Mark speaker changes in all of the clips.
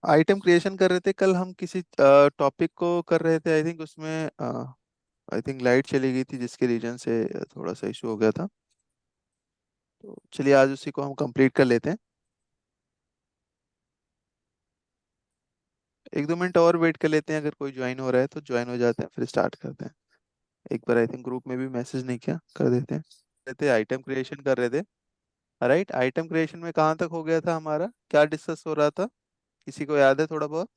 Speaker 1: Item creation कर रहे थे कल हम, किसी टॉपिक को कर रहे थे। आई थिंक उसमें आई थिंक लाइट चली गई थी, जिसके रीजन से थोड़ा सा इशू हो गया था। तो चलिए आज उसी को हम कंप्लीट कर लेते हैं। एक दो मिनट और वेट कर लेते हैं, अगर कोई ज्वाइन हो रहा है तो ज्वाइन हो जाते हैं, फिर स्टार्ट करते हैं। एक बार आई थिंक ग्रुप में भी मैसेज नहीं किया, कर देते हैं। रहते आइटम क्रिएशन कर रहे थे। राइट, आइटम क्रिएशन में कहाँ तक हो गया था हमारा, क्या डिस्कस हो रहा था? किसी को याद है थोड़ा बहुत?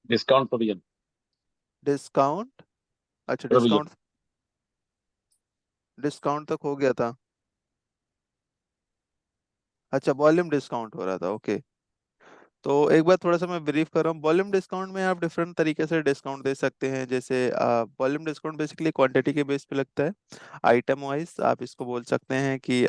Speaker 2: Discount provision.
Speaker 1: डिस्काउंट, अच्छा
Speaker 2: प्रोविजन।
Speaker 1: डिस्काउंट, डिस्काउंट तक हो गया था। अच्छा, वॉल्यूम डिस्काउंट हो रहा था, ओके। तो एक बार थोड़ा सा मैं ब्रीफ कर रहा हूँ। वॉल्यूम डिस्काउंट में आप डिफरेंट तरीके से डिस्काउंट दे सकते हैं। जैसे वॉल्यूम डिस्काउंट बेसिकली क्वांटिटी के बेस पे लगता है। आइटम वाइज आप इसको बोल सकते हैं कि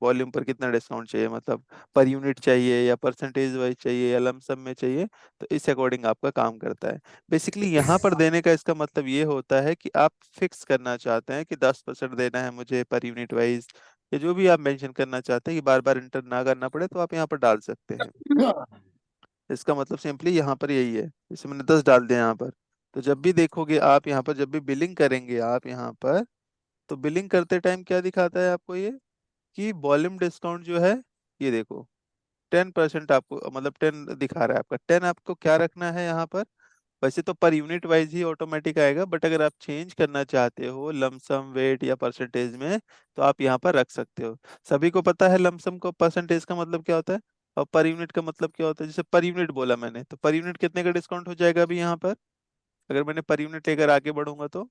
Speaker 1: वॉल्यूम पर कितना डिस्काउंट चाहिए, मतलब पर यूनिट चाहिए या परसेंटेज वाइज चाहिए या लमसम में चाहिए। तो इस अकॉर्डिंग आपका काम करता है। बेसिकली यहाँ पर देने का इसका मतलब ये होता है कि आप फिक्स करना चाहते हैं कि 10% देना है मुझे पर यूनिट वाइज, या जो भी आप मेंशन करना चाहते हैं कि बार बार इंटर ना करना पड़े, तो आप यहाँ पर डाल सकते हैं। इसका मतलब सिंपली यहाँ पर यही है। जैसे मैंने 10 डाल दिया यहाँ पर, तो जब भी देखोगे आप यहाँ पर, जब भी बिलिंग करेंगे आप यहाँ पर, तो बिलिंग करते टाइम क्या दिखाता है आपको ये, कि वॉल्यूम डिस्काउंट जो है, ये देखो 10% आपको, मतलब 10 दिखा रहा है। आपका 10 आपको क्या रखना है यहाँ पर? वैसे तो पर यूनिट वाइज ही ऑटोमेटिक आएगा, बट अगर आप चेंज करना चाहते हो लमसम, वेट या परसेंटेज में, तो आप यहाँ पर रख सकते हो। सभी को पता है लमसम को परसेंटेज का मतलब क्या होता है, और पर यूनिट का मतलब क्या होता है। जैसे पर यूनिट बोला मैंने, तो पर यूनिट कितने का डिस्काउंट हो जाएगा अभी यहाँ पर, अगर मैंने पर यूनिट लेकर आगे बढ़ूंगा तो?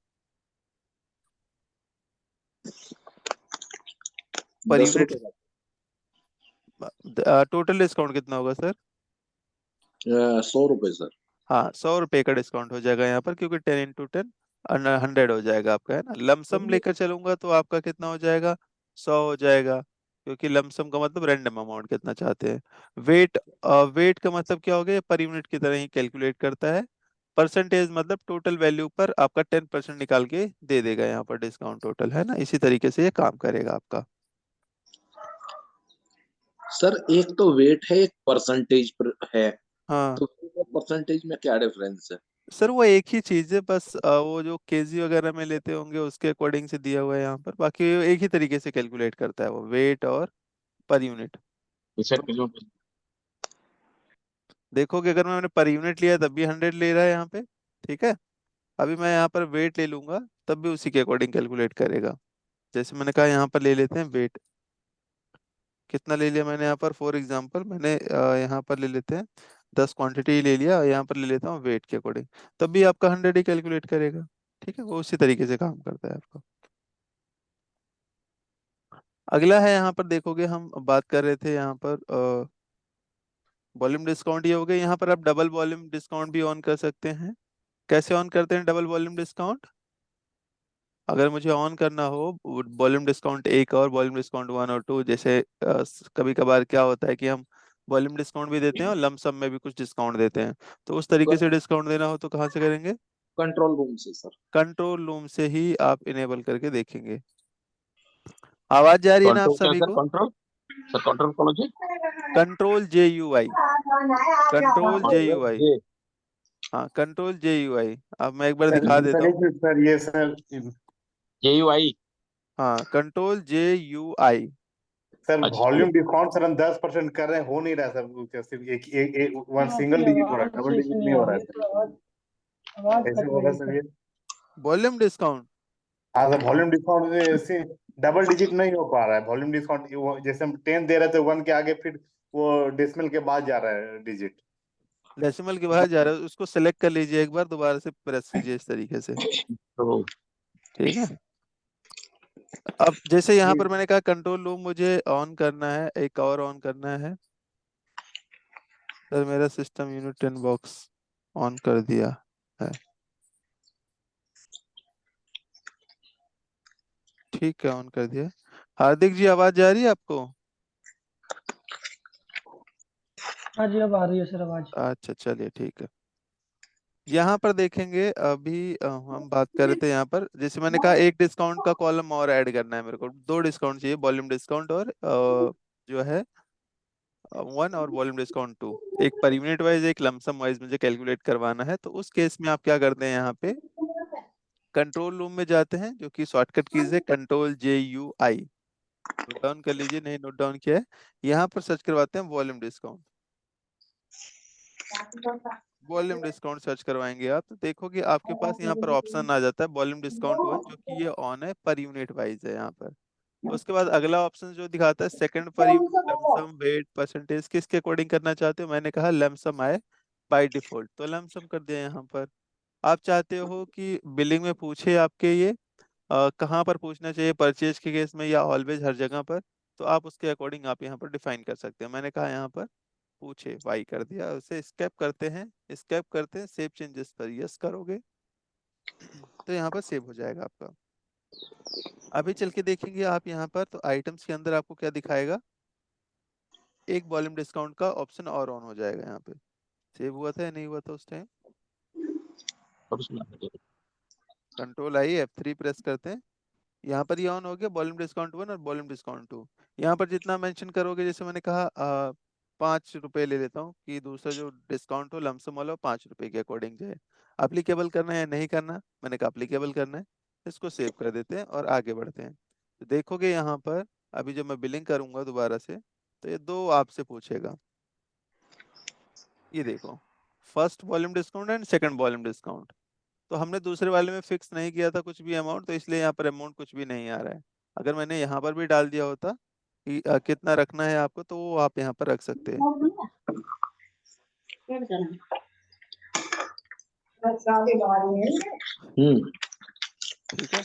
Speaker 1: पर
Speaker 2: 10 रुपए
Speaker 1: यूनिट टोटल डिस्काउंट कितना होगा सर?
Speaker 2: का। 100 रुपए सर।
Speaker 1: हाँ, 100 रुपये का डिस्काउंट हो जाएगा यहाँ पर, क्योंकि 10 × 10 100 हो जाएगा आपका, है ना। लमसम लेकर चलूंगा तो आपका कितना हो जाएगा? 100 हो जाएगा, क्योंकि लमसम का मतलब रैंडम अमाउंट कितना चाहते हैं। वेट, वेट का मतलब क्या हो गया, पर यूनिट की तरह ही कैलकुलेट करता है। परसेंटेज मतलब टोटल वैल्यू पर आपका 10% निकाल के दे देगा यहाँ पर डिस्काउंट टोटल, है ना। इसी तरीके से ये काम करेगा आपका।
Speaker 2: सर एक तो वेट है, एक परसेंटेज पर है।
Speaker 1: हाँ
Speaker 2: तो परसेंटेज में क्या डिफरेंस है?
Speaker 1: सर, वो एक ही चीज है बस, वो जो केजी वगैरह में लेते होंगे उसके अकॉर्डिंग से दिया हुआ है यहाँ पर। बाकी वो एक ही तरीके से कैलकुलेट करता है वो, वेट और पर यूनिट।
Speaker 2: Sir kilo.
Speaker 1: देखोगे अगर मैंने पर यूनिट लिया तब भी 100 ले रहा है यहाँ पे, ठीक है। अभी मैं यहाँ पर वेट ले लूंगा, तब भी उसी के अकॉर्डिंग कैलकुलेट करेगा। जैसे मैंने कहा यहाँ पर ले लेते हैं वेट, कितना ले लिया मैंने यहाँ पर, फॉर एग्जांपल मैंने यहाँ पर ले लेते हैं 10 क्वांटिटी ले लिया, यहाँ पर ले लेता हूँ वेट के अकॉर्डिंग, तब भी आपका 100 ही कैलकुलेट करेगा। ठीक है, वो उसी तरीके से काम करता है आपका। अगला है, यहाँ पर देखोगे हम बात कर रहे थे यहाँ पर वॉल्यूम डिस्काउंट, ये हो गया। यहाँ पर आप डबल वॉल्यूम डिस्काउंट भी ऑन कर सकते हैं। कैसे ऑन करते हैं डबल वॉल्यूम डिस्काउंट? अगर मुझे ऑन करना हो वॉल्यूम डिस्काउंट एक और वॉल्यूम डिस्काउंट 1 और 2, जैसे कभी कभार क्या होता है कि हम वॉल्यूम डिस्काउंट भी देते हैं और लमसम में भी कुछ डिस्काउंट देते हैं, तो उस तरीके से डिस्काउंट देना हो तो कहाँ से करेंगे?
Speaker 2: कंट्रोल रूम से सर।
Speaker 1: कंट्रोल रूम से ही आप इनेबल करके देखेंगे। आवाज जा रही है ना आप
Speaker 2: कंट्रोल क्या
Speaker 1: सभी
Speaker 2: सर?
Speaker 1: को?
Speaker 2: कंट्रोल। सर कंट्रोल कौन सी?
Speaker 1: Control JUI, control JUI।
Speaker 2: ये।
Speaker 1: हाँ, कंट्रोल JUI। अब मैं एक बार
Speaker 3: सर
Speaker 1: दिखा देता
Speaker 3: सर
Speaker 1: हूँ।
Speaker 3: सर ये सर
Speaker 2: JUI।
Speaker 1: हाँ, कंट्रोल JUI।
Speaker 3: सर
Speaker 2: अच्छा ये।
Speaker 3: वॉल्यूम डिस्काउंट सर हम 10% कर रहे हैं, हो नहीं रहा सर। वो सिर्फ एक वन सिंगल डिजिट हो रहा है, डबल डिजिट नहीं हो रहा है सर। कैसे होगा सर ये?
Speaker 1: वॉल्यूम डिस्काउंट,
Speaker 3: हाँ सर, वॉल्यूम डिस्काउंट से डबल डिजिट नहीं हो पा रहा है। वॉल्यूम डिस्काउंट जैसे हम 10 दे रहे थे, 1 के आगे फिर वो डेसिमल के बाद जा रहा है डिजिट।
Speaker 1: डेसिमल के बाहर जा रहा है, उसको सेलेक्ट कर लीजिए, एक बार दोबारा से प्रेस कीजिए इस तरीके से।
Speaker 2: तो
Speaker 1: ठीक है। अब जैसे यहाँ
Speaker 3: जी
Speaker 1: पर मैंने कहा कंट्रोल रूम मुझे ऑन करना है, एक और ऑन करना है। सर मेरा सिस्टम यूनिट 10 बॉक्स ऑन कर दिया है। ठीक है, ऑन कर दिया। हार्दिक जी, आवाज जा रही है आपको?
Speaker 4: हाँ जी, अब आ रही है सर आवाज।
Speaker 1: अच्छा चलिए, ठीक है। यहाँ पर देखेंगे अभी हम बात कर रहे थे यहाँ पर, जैसे मैंने कहा एक डिस्काउंट का कॉलम और ऐड करना है मेरे को, दो डिस्काउंट चाहिए, वॉल्यूम डिस्काउंट और जो है 1 और वॉल्यूम डिस्काउंट 2, एक पर यूनिट वाइज एक लमसम वाइज मुझे कैलकुलेट करवाना है। तो उस केस में आप क्या करते हैं, यहाँ पे कंट्रोल रूम में जाते हैं, जो कि शॉर्टकट कीज है Ctrl+J+U+I, नोट डाउन कर लीजिए, नहीं नोट डाउन किया है, यहाँ पर सर्च करवाते हैं volume discount. Volume discount search करवाएंगे आप, तो देखोगे आपके पास यहाँ पर ऑप्शन आ जाता है वॉल्यूम डिस्काउंट 1, जो कि ये ऑन है, पर यूनिट वाइज है यहाँ पर। उसके बाद अगला ऑप्शन जो दिखाता है second per unit lump sum wait percentage, किसके अकॉर्डिंग करना चाहते हो, मैंने कहा लमसम आए बाय डिफॉल्ट, तो लमसम कर दिया यहाँ पर। आप चाहते हो कि बिलिंग में पूछे आपके ये कहाँ पर पूछना चाहिए, परचेज के केस में या ऑलवेज हर जगह पर, तो आप उसके अकॉर्डिंग आप यहाँ पर डिफाइन कर सकते हैं। मैंने कहा यहाँ पर पूछे, वाई कर दिया, उसे स्केप करते हैं, स्केप करते हैं, सेव चेंजेस पर यस करोगे तो यहाँ पर सेव हो जाएगा आपका। अभी चल के देखेंगे आप यहाँ पर, तो आइटम्स के अंदर आपको क्या दिखाएगा, एक वॉल्यूम डिस्काउंट का ऑप्शन और ऑन हो जाएगा। यहाँ पे सेव हुआ था या नहीं हुआ था उस टाइम, Ctrl+I F3 प्रेस करते हैं, यहाँ पर ये ऑन हो गया वॉल्यूम डिस्काउंट 1 और वॉल्यूम डिस्काउंट 2। यहाँ पर जितना मेंशन करोगे, जैसे मैंने कहा 5 रुपए ले लेता हूँ, कि दूसरा जो डिस्काउंट हो लमसम वाला 5 रुपए के अकॉर्डिंग जाए। अप्लीकेबल करना है या नहीं करना, मैंने कहा अप्लीकेबल करना है, इसको सेव कर देते हैं और आगे बढ़ते हैं। तो देखोगे यहाँ पर अभी जब मैं बिलिंग करूंगा दोबारा से, तो ये दो आपसे पूछेगा, ये देखो, first volume discount and second volume discount. तो हमने दूसरे वाले में फिक्स नहीं किया था कुछ भी अमाउंट, तो इसलिए यहाँ पर अमाउंट कुछ भी नहीं आ रहा है। अगर मैंने यहाँ पर भी डाल दिया होता कि कितना रखना है आपको, तो वो आप यहाँ पर रख सकते हैं। ठीक है,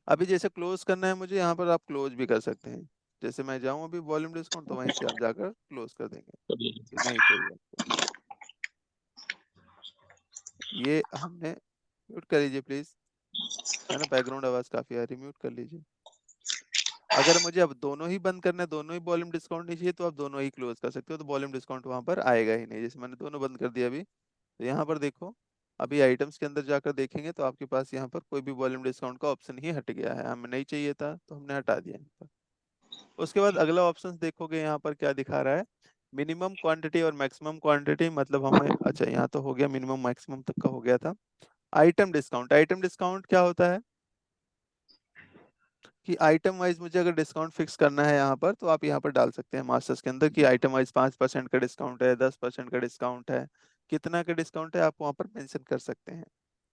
Speaker 1: अभी जैसे क्लोज करना है मुझे, यहाँ पर आप क्लोज भी कर सकते हैं। जैसे मैं जाऊँ अभी वॉल्यूम डिस्काउंट, तो वहीं से आप जाकर क्लोज कर देंगे कि नहीं चाहिए आपको। ये हमने म्यूट कर लीजिए प्लीज, है ना, बैकग्राउंड आवाज काफी आ रही, म्यूट कर लीजिए। अगर मुझे अब दोनों ही बंद करना है, दोनों ही वॉल्यूम डिस्काउंट नहीं चाहिए, तो आप दोनों ही क्लोज कर सकते हो, तो वॉल्यूम डिस्काउंट वहां पर आएगा ही नहीं। जैसे मैंने दोनों बंद कर दिया अभी, तो यहाँ पर देखो, अभी आइटम्स के अंदर जाकर देखेंगे तो आपके पास यहाँ पर कोई भी वॉल्यूम डिस्काउंट का ऑप्शन ही हट गया है, हमें नहीं चाहिए था तो हमने हटा दिया यहाँ पर। उसके बाद अगला ऑप्शन देखोगे यहाँ पर क्या दिखा रहा है, मिनिमम क्वांटिटी और मैक्सिमम क्वांटिटी, मतलब हमें, अच्छा यहाँ तो हो गया, मिनिमम मैक्सिमम तक का हो गया था। आइटम डिस्काउंट, आइटम डिस्काउंट क्या होता है कि आइटम वाइज मुझे अगर डिस्काउंट फिक्स करना है यहाँ पर, तो आप यहाँ पर डाल सकते हैं मास्टर्स के अंदर कि आइटम वाइज 5% का डिस्काउंट है, 10% का डिस्काउंट है, कितना का डिस्काउंट है, आप वहाँ पर मेंशन कर सकते हैं।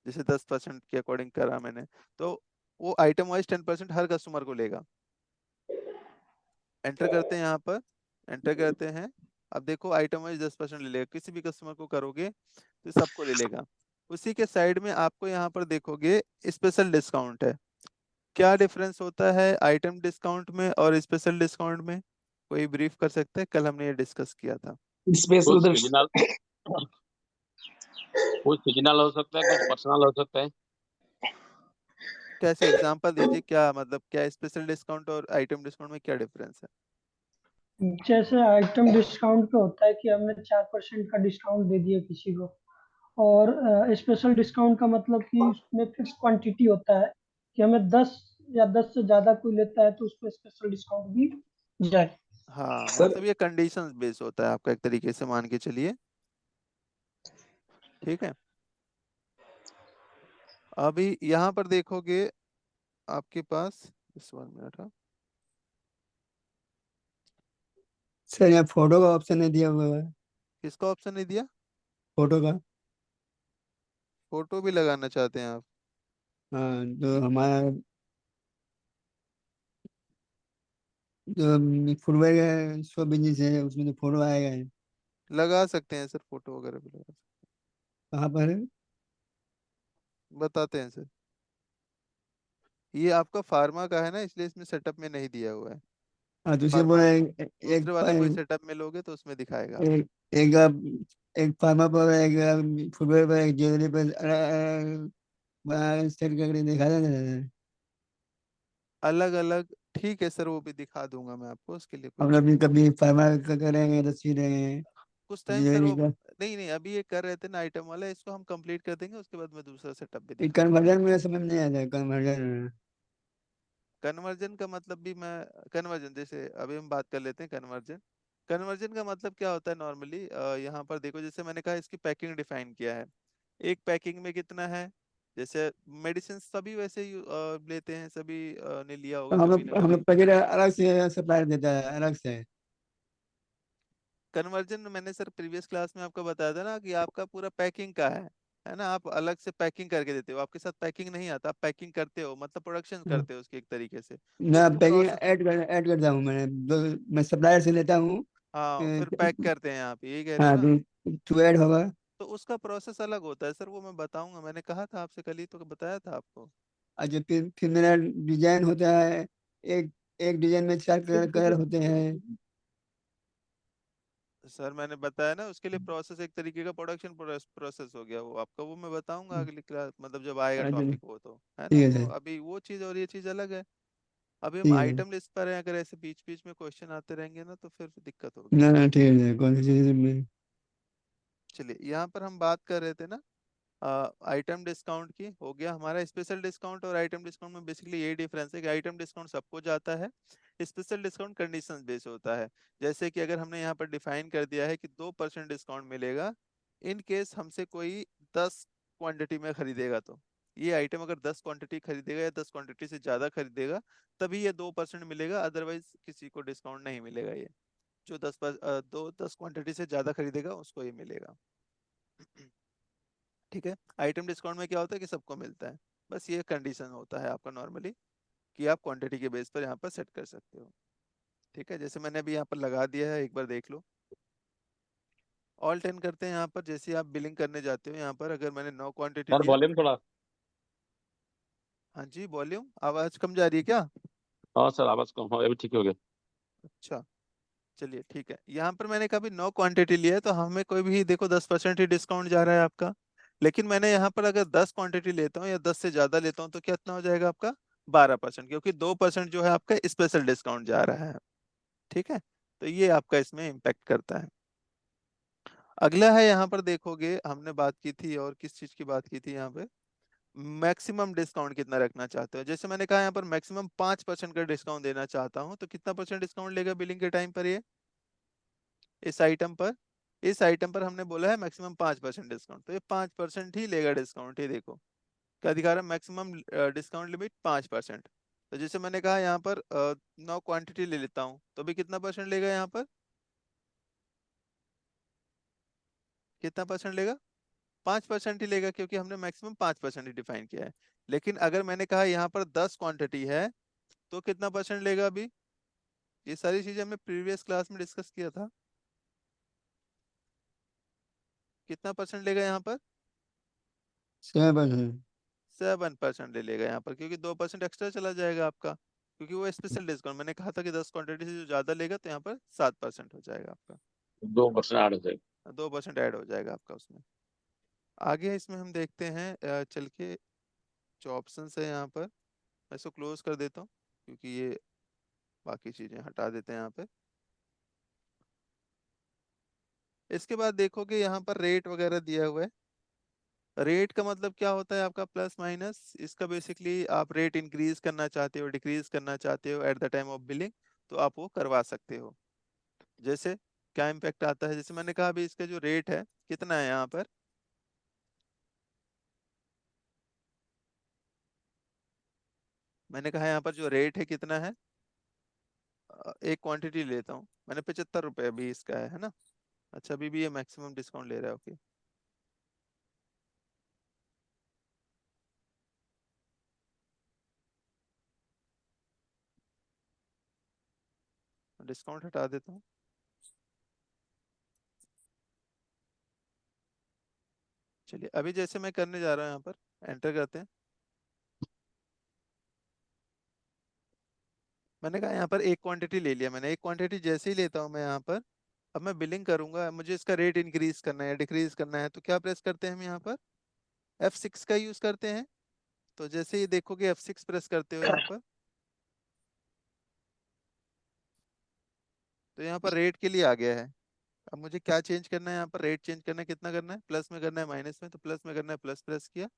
Speaker 1: जैसे 10% के अकॉर्डिंग करा मैंने, तो वो आइटम वाइज 10% हर कस्टमर को लेगा। एंटर करते हैं यहाँ पर, एंटर करते हैं, अब देखो आइटम वाइज 10% ले लेगा, किसी भी कस्टमर को करोगे तो सबको ले लेगा। उसी के साइड में आपको यहाँ पर देखोगे स्पेशल डिस्काउंट है। क्या डिफरेंस होता है आइटम डिस्काउंट में और स्पेशल डिस्काउंट में, कोई ब्रीफ कर सकते हैं, कल हमने ये डिस्कस किया था।
Speaker 2: स्पेशल
Speaker 5: कुछ सीजनल कुछ सीजनल हो सकता है, कुछ पर्सनल हो सकता है।
Speaker 1: कैसे एग्जांपल दीजिए, क्या मतलब, क्या स्पेशल डिस्काउंट और आइटम डिस्काउंट में क्या डिफरेंस है।
Speaker 4: जैसे आइटम डिस्काउंट पे होता है कि हमने 4% का डिस्काउंट दे दिया किसी को, और स्पेशल डिस्काउंट का मतलब कि उसमें फिक्स क्वांटिटी होता है कि हमें 10 या 10 से ज्यादा कोई लेता है तो उस पर स्पेशल डिस्काउंट भी जाए।
Speaker 1: हाँ,
Speaker 2: सर
Speaker 1: मतलब ये कंडीशंस बेस होता है आपका, एक तरीके से मान के चलिए, ठीक है। अभी यहाँ पर देखोगे आपके पास, इस 1 मिनट, हाँ,
Speaker 6: सर यहाँ फोटो का ऑप्शन नहीं दिया हुआ है।
Speaker 1: किसका ऑप्शन नहीं दिया,
Speaker 6: फोटो का।
Speaker 1: फोटो भी लगाना चाहते हैं आप,
Speaker 6: हाँ, जो हमारा जो फुटवेयर है शो बिजनेस है उसमें जो फोटो आएगा है।
Speaker 1: लगा सकते हैं सर, फोटो वगैरह भी लगा सकते
Speaker 6: कहाँ पर है?
Speaker 1: हैं। बताते हैं सर, ये आपका फार्मा का है ना, इसलिए इसमें सेटअप में नहीं दिया हुआ है।
Speaker 6: हाँ तो उसे
Speaker 1: फार्मा
Speaker 6: बोला
Speaker 1: दूसरे वाले कोई सेटअप में लोगे तो उसमें दिखाएगा आपको।
Speaker 6: एक एक एक फार्मा पर, एक फुटवेयर पर, एक ज्वेलरी पर सेट करके दिखा देना।
Speaker 1: अलग अलग, ठीक है सर, वो भी दिखा दूंगा मैं आपको, उसके लिए कोई
Speaker 6: हम
Speaker 1: बात
Speaker 6: लोग भी कभी फार्मा का करेंगे तो सी देंगे,
Speaker 1: कुछ टाइम सर
Speaker 6: ज्वेलरी
Speaker 1: वो,
Speaker 6: का।
Speaker 1: नहीं नहीं, अभी ये कर रहे थे ना आइटम वाला, इसको हम कंप्लीट कर देंगे, उसके बाद मैं दूसरा सेटअप भी दिखा दूंगा।
Speaker 6: कन्वर्जन में समझ नहीं आता, कन्वर्जन।
Speaker 1: कन्वर्जन का मतलब भी मैं, कन्वर्जन जैसे अभी हम बात कर लेते हैं कन्वर्जन, कन्वर्जन का मतलब क्या होता है नॉर्मली, यहाँ पर देखो जैसे मैंने कहा इसकी पैकिंग डिफाइन किया है। एक पैकिंग में कितना है, जैसे मेडिसिन सभी वैसे ही लेते हैं, सभी ने लिया होगा
Speaker 6: तो हम
Speaker 1: कभी ना
Speaker 6: लोग हम
Speaker 1: कभी।
Speaker 6: लोग पैकेट अलग से सप्लायर देता है अलग से।
Speaker 1: कन्वर्जन मैंने सर प्रीवियस क्लास में आपको बताया था ना कि आपका पूरा पैकिंग का है ना, आप अलग से पैकिंग करके देते हो, आपके साथ पैकिंग नहीं आता, आप पैकिंग करते हो मतलब प्रोडक्शन
Speaker 6: हाँ,
Speaker 1: करते हो उसकी एक तरीके से, तो
Speaker 6: ना
Speaker 1: उसको
Speaker 6: पैकिंग
Speaker 1: प्रोसेस।
Speaker 6: ऐड करता हूँ मैंने मैं सप्लायर से लेता हूँ।
Speaker 1: हाँ फिर पैक
Speaker 6: अ,
Speaker 1: करते हैं यहाँ पे, यही कह रहे हो
Speaker 6: हाँ
Speaker 1: ना।
Speaker 6: टू ऐड होगा।
Speaker 1: तो उसका प्रोसेस अलग होता है सर, वो मैं बताऊंगा, मैंने कहा था आपसे कल ही तो बताया था आपको।
Speaker 6: अच्छा फिर मेरा डिजाइन होता है। एक एक डिजाइन में चार कलर कलर होते हैं।
Speaker 1: सर मैंने बताया ना उसके लिए प्रोसेस एक तरीके का प्रोडक्शन प्रोसेस हो गया वो आपका, वो मैं बताऊंगा अगली क्लास, मतलब जब आएगा
Speaker 6: अच्छा
Speaker 1: टॉपिक वो तो है
Speaker 6: ठीक
Speaker 1: ना,
Speaker 6: है
Speaker 1: तो
Speaker 6: सर।
Speaker 1: अभी वो चीज़ और ये चीज़ अलग है। अभी हम
Speaker 6: ठीक है
Speaker 1: आइटम लिस्ट पर हैं, अगर ऐसे बीच बीच में क्वेश्चन आते रहेंगे ना तो फिर दिक्कत होगी।
Speaker 6: ना ना ठीक है सर, कौन सी चीज़ में।
Speaker 1: चलिए यहाँ पर हम बात कर रहे थे ना आइटम डिस्काउंट की, हो गया हमारा स्पेशल डिस्काउंट और आइटम डिस्काउंट में बेसिकली यही डिफरेंस है कि आइटम डिस्काउंट सबको जाता है, स्पेशल डिस्काउंट कंडीशंस बेस होता है। जैसे कि अगर हमने यहाँ पर डिफाइन कर दिया है कि 2% डिस्काउंट मिलेगा इन केस हमसे कोई 10 क्वांटिटी में खरीदेगा, तो ये आइटम अगर 10 क्वांटिटी खरीदेगा या 10 क्वांटिटी से ज्यादा खरीदेगा तभी ये 2% मिलेगा, अदरवाइज किसी को डिस्काउंट नहीं मिलेगा। ये जो 10 क्वांटिटी से ज्यादा खरीदेगा उसको ये मिलेगा। ठीक है, आइटम डिस्काउंट में क्या होता है कि सबको मिलता है, बस ये कंडीशन होता है आपका नॉर्मली कि आप क्वांटिटी के बेस पर यहाँ पर सेट कर सकते हो। ठीक है, जैसे मैंने अभी यहाँ पर लगा दिया है, एक बार देख लो। ऑल 10 करते हैं यहाँ पर, जैसे आप बिलिंग करने जाते हो यहाँ पर अगर मैंने 9 क्वांटिटी
Speaker 5: सर
Speaker 1: लिया।
Speaker 5: वॉल्यूम थोड़ा।
Speaker 1: हाँ जी, वॉल्यूम आवाज कम जा रही है क्या?
Speaker 5: हाँ सर आवाज कम हो, अभी ठीक हो गया।
Speaker 1: अच्छा, चलिए ठीक है, यहाँ पर मैंने कभी 9 क्वांटिटी लिया है तो हमें कोई भी देखो 10% ही डिस्काउंट जा रहा है आपका। लेकिन मैंने यहाँ पर अगर 10 क्वांटिटी लेता हूँ या 10 से ज्यादा लेता हूँ तो कितना हो जाएगा आपका? 12%, क्योंकि 2% जो है आपका स्पेशल डिस्काउंट जा रहा है। ठीक है, तो ये आपका इसमें इम्पैक्ट करता है। अगला है यहाँ पर देखोगे हमने बात की थी, और किस चीज की बात की थी यहाँ पे, मैक्सिमम डिस्काउंट कितना रखना चाहते हो। जैसे मैंने कहा यहाँ पर मैक्सिमम 5% का डिस्काउंट देना चाहता हूँ, तो कितना परसेंट डिस्काउंट लेगा बिलिंग के टाइम पर ये इस आइटम पर? इस आइटम पर हमने बोला है मैक्सिमम 5% डिस्काउंट, तो ये 5% ही लेगा डिस्काउंट। ये देखो क्या दिखा रहा है, मैक्सिमम डिस्काउंट लिमिट 5%। तो जैसे मैंने कहा यहाँ पर 9 क्वांटिटी ले लेता हूँ तो भी कितना परसेंट लेगा यहाँ पर, कितना परसेंट लेगा? 5% ही लेगा, क्योंकि हमने मैक्सिमम 5% ही डिफाइन किया है। लेकिन अगर मैंने कहा यहाँ पर 10 क्वांटिटी है तो कितना परसेंट लेगा अभी? ये सारी चीजें हमने प्रीवियस क्लास में डिस्कस किया था। कितना परसेंट लेगा यहाँ पर?
Speaker 6: 7%।
Speaker 1: 7% ले लेगा यहाँ पर, क्योंकि 2% एक्स्ट्रा चला जाएगा आपका, क्योंकि वो स्पेशल डिस्काउंट मैंने कहा था कि 10 क्वांटिटी से जो ज्यादा लेगा तो यहाँ पर 7% हो जाएगा आपका,
Speaker 5: 2% ऐड हो जाएगा।
Speaker 1: 2% ऐड हो जाएगा आपका उसमें। आगे इसमें हम देखते हैं चल के जो ऑप्शन है यहाँ पर, मैं इसको क्लोज कर देता हूँ क्योंकि ये बाकी चीजें हटा देते हैं यहाँ पे। इसके बाद देखोगे यहाँ पर रेट वगैरह दिया हुआ है। रेट का मतलब क्या होता है आपका, प्लस माइनस, इसका बेसिकली आप रेट इंक्रीज करना चाहते हो डिक्रीज करना चाहते हो at the time of billing, तो आप वो करवा सकते हो। जैसे क्या इम्पैक्ट आता है, जैसे मैंने कहा अभी इसका जो रेट है कितना है यहाँ पर, मैंने कहा यहाँ पर जो रेट है कितना है, एक क्वांटिटी लेता हूँ मैंने 75 रुपये अभी इसका है ना। अच्छा अभी भी ये मैक्सिमम डिस्काउंट ले रहा है, ओके। डिस्काउंट हटा देता हूँ। चलिए अभी जैसे मैं करने जा रहा हूँ यहाँ पर एंटर करते हैं। मैंने कहा यहाँ पर एक क्वांटिटी ले लिया मैंने, एक क्वांटिटी जैसे ही लेता हूँ मैं यहाँ पर, अब मैं बिलिंग करूंगा, मुझे इसका रेट इंक्रीज करना है या डिक्रीज करना है, तो क्या प्रेस करते हैं हम यहाँ पर? F6 का यूज करते हैं। तो जैसे ही देखोगे F6 प्रेस करते हो यहाँ पर, तो यहाँ पर रेट के लिए आ गया है। अब मुझे क्या चेंज करना है यहाँ पर, रेट चेंज करना है, कितना करना है, प्लस में करना है माइनस में, तो प्लस में करना है, प्लस प्रेस किया,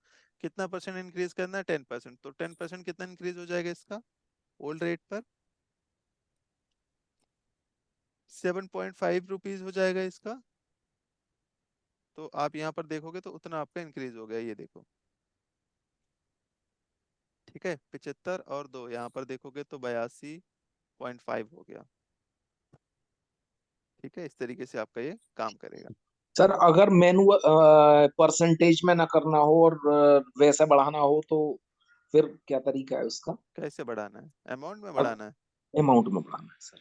Speaker 1: कितना परसेंट इंक्रीज करना है, 10%, तो 10% कितना इंक्रीज हो जाएगा इसका ओल्ड रेट पर? 7.5 रुपीज हो जाएगा इसका। तो आप यहाँ पर देखोगे तो उतना आपका इंक्रीज हो गया, ये देखो। ठीक है, 75 और 2 यहाँ पर देखोगे तो 82.5 हो गया। ठीक है, इस तरीके से आपका ये काम करेगा।
Speaker 2: सर अगर मैनुअल परसेंटेज में ना करना हो और वैसे बढ़ाना हो तो फिर क्या तरीका है उसका?
Speaker 1: कैसे बढ़ाना है? अमाउंट में बढ़ाना है
Speaker 2: अमाउंट में बढ़ाना है सर।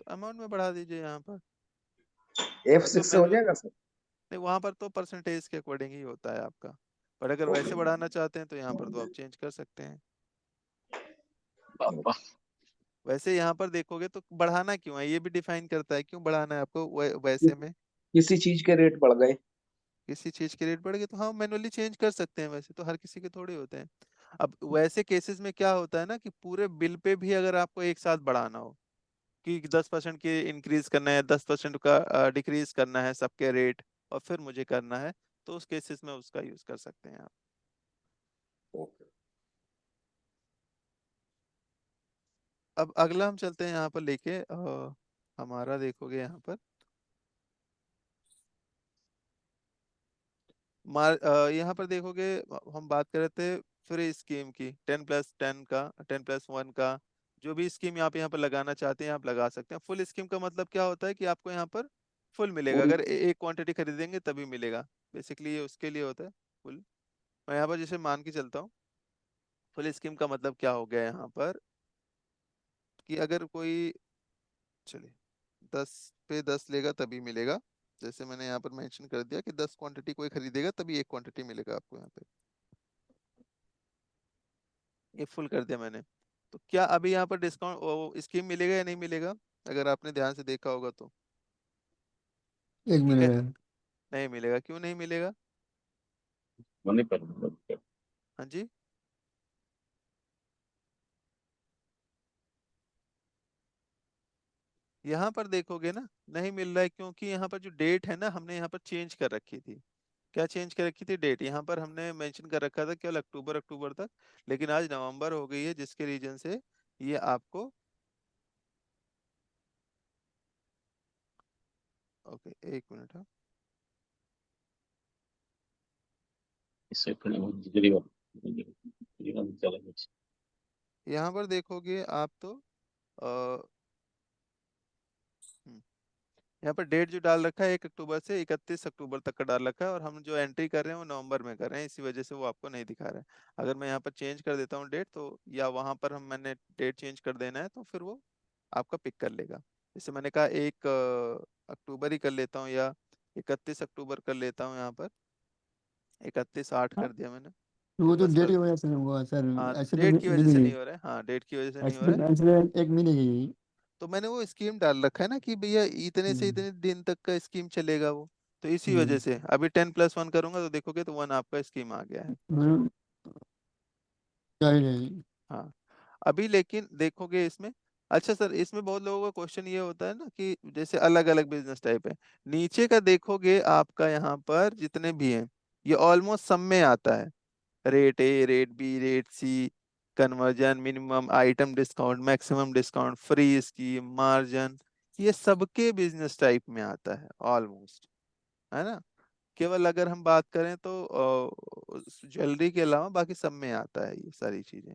Speaker 1: तो अमाउंट में बढ़ा दीजिए यहाँ पर।
Speaker 2: F6
Speaker 1: तो
Speaker 2: से हो
Speaker 1: मैनुअल
Speaker 2: जाएगा सर?
Speaker 1: नहीं, वहां पर तो परसेंटेज के अकॉर्डिंग ही होता है आपका। पर अगर वैसे बढ़ाना चाहते हैं तो यहाँ पर तो आप चेंज कर सकते हैं।
Speaker 5: पापा
Speaker 1: वैसे यहाँ पर देखोगे तो बढ़ाना क्यों है ये भी डिफाइन करता है, क्यों बढ़ाना है आपको वैसे में।
Speaker 2: किसी चीज के रेट बढ़ गए।
Speaker 1: किसी चीज के रेट बढ़ गए तो हाँ मैनुअली चेंज कर सकते हैं, वैसे तो हर किसी के थोड़े होते हैं। अब वैसे केसेस में क्या होता है ना कि पूरे बिल पे भी अगर आपको एक साथ बढ़ाना हो कि 10% की इंक्रीज करना है, 10% का डिक्रीज करना है सबके रेट, और फिर मुझे करना है, तो उस केसेस में उसका यूज कर सकते हैं आप। अब अगला हम चलते हैं यहाँ पर लेके हमारा देखोगे यहाँ पर यहाँ पर देखोगे हम बात कर रहे थे फ्री स्कीम की, 10+10 का, 10+1 का। जो भी स्कीम आप यहाँ पर लगाना चाहते हैं आप लगा सकते हैं। फुल स्कीम का मतलब क्या होता है कि आपको यहाँ पर फुल मिलेगा,
Speaker 2: पूरी
Speaker 1: अगर एक क्वांटिटी खरीदेंगे तभी मिलेगा। बेसिकली ये उसके लिए होता है फुल। मैं यहाँ पर जैसे मान के चलता हूँ, फुल स्कीम का मतलब क्या हो गया यहाँ पर कि अगर कोई, चलिए 10 पे 10 लेगा तभी मिलेगा। जैसे मैंने यहाँ पर मेंशन कर दिया कि 10 क्वांटिटी कोई खरीदेगा तभी एक क्वांटिटी मिलेगा आपको यहाँ पे। ये फुल कर दिया मैंने। तो क्या अभी यहाँ पर डिस्काउंट स्कीम मिलेगा या नहीं मिलेगा? अगर आपने ध्यान से देखा होगा तो
Speaker 6: एक
Speaker 1: ठीक है,
Speaker 6: मिनट।
Speaker 1: नहीं मिलेगा। क्यों नहीं मिलेगा?
Speaker 5: मनी पर
Speaker 1: हाँ जी, यहाँ पर देखोगे ना नहीं मिल रहा है, क्योंकि यहाँ पर जो डेट है ना हमने यहाँ पर चेंज कर रखी थी। क्या चेंज कर रखी थी? डेट। यहाँ पर हमने मेंशन कर रखा था केवल अक्टूबर अक्टूबर तक, लेकिन आज नवंबर हो गई है, जिसके रीजन से ये आपको, ओके एक मिनट, हाँ
Speaker 5: इससे फिर गरीब चला गया।
Speaker 1: यहाँ पर देखोगे आप तो अ, हम्म, यहाँ पर डेट जो डाल रखा है 1 अक्टूबर से 31 अक्टूबर तक का डाल रखा है, और हम जो एंट्री कर रहे हैं वो नवंबर में कर रहे हैं, इसी वजह से वो आपको नहीं दिखा रहा है। अगर मैं यहाँ पर चेंज कर देता हूँ डेट तो, या वहां पर हम मैंने डेट चेंज कर देना है तो फिर वो आपका पिक कर लेगा। जैसे मैंने कहा 1 अक्टूबर ही कर लेता हूँ, या 31 अक्टूबर कर लेता हूँ, यहाँ पर 31/8 कर दिया मैंने।
Speaker 6: वो तो
Speaker 1: बस
Speaker 6: डेट
Speaker 1: कर,
Speaker 6: की वजह से हुआ सर।
Speaker 1: हाँ
Speaker 6: ऐसे तो
Speaker 1: डेट की वजह से
Speaker 6: मिलेगी।
Speaker 1: नहीं हो रहा है, हाँ डेट की वजह से नहीं हो
Speaker 6: ऐसे
Speaker 1: रहा है।
Speaker 6: तो ऐसे एक मिलेगी।
Speaker 1: तो मैंने वो स्कीम डाल रखा है ना कि भैया इतने से
Speaker 6: हम्म,
Speaker 1: इतने दिन तक का स्कीम चलेगा वो, तो इसी वजह
Speaker 6: हम्म,
Speaker 1: से अभी 10+1 करूंगा तो देखोगे तो 1 आपका स्कीम आ गया है।
Speaker 6: हम्म, चाहिए।
Speaker 1: हाँ, अभी लेकिन देखोगे इसमें, अच्छा सर इसमें बहुत लोगों का क्वेश्चन ये होता है ना कि जैसे अलग अलग बिजनेस टाइप है, नीचे का देखोगे आपका यहाँ पर जितने भी हैं ये ऑलमोस्ट सब में आता है। Rate A, rate B, rate C, conversion, minimum item discount, maximum discount, free scheme, margin, ये सबके बिजनेस टाइप में आता है ऑलमोस्ट, है ना। केवल अगर हम बात करें तो ज्वेलरी के अलावा बाकी सब में आता है ये सारी चीजें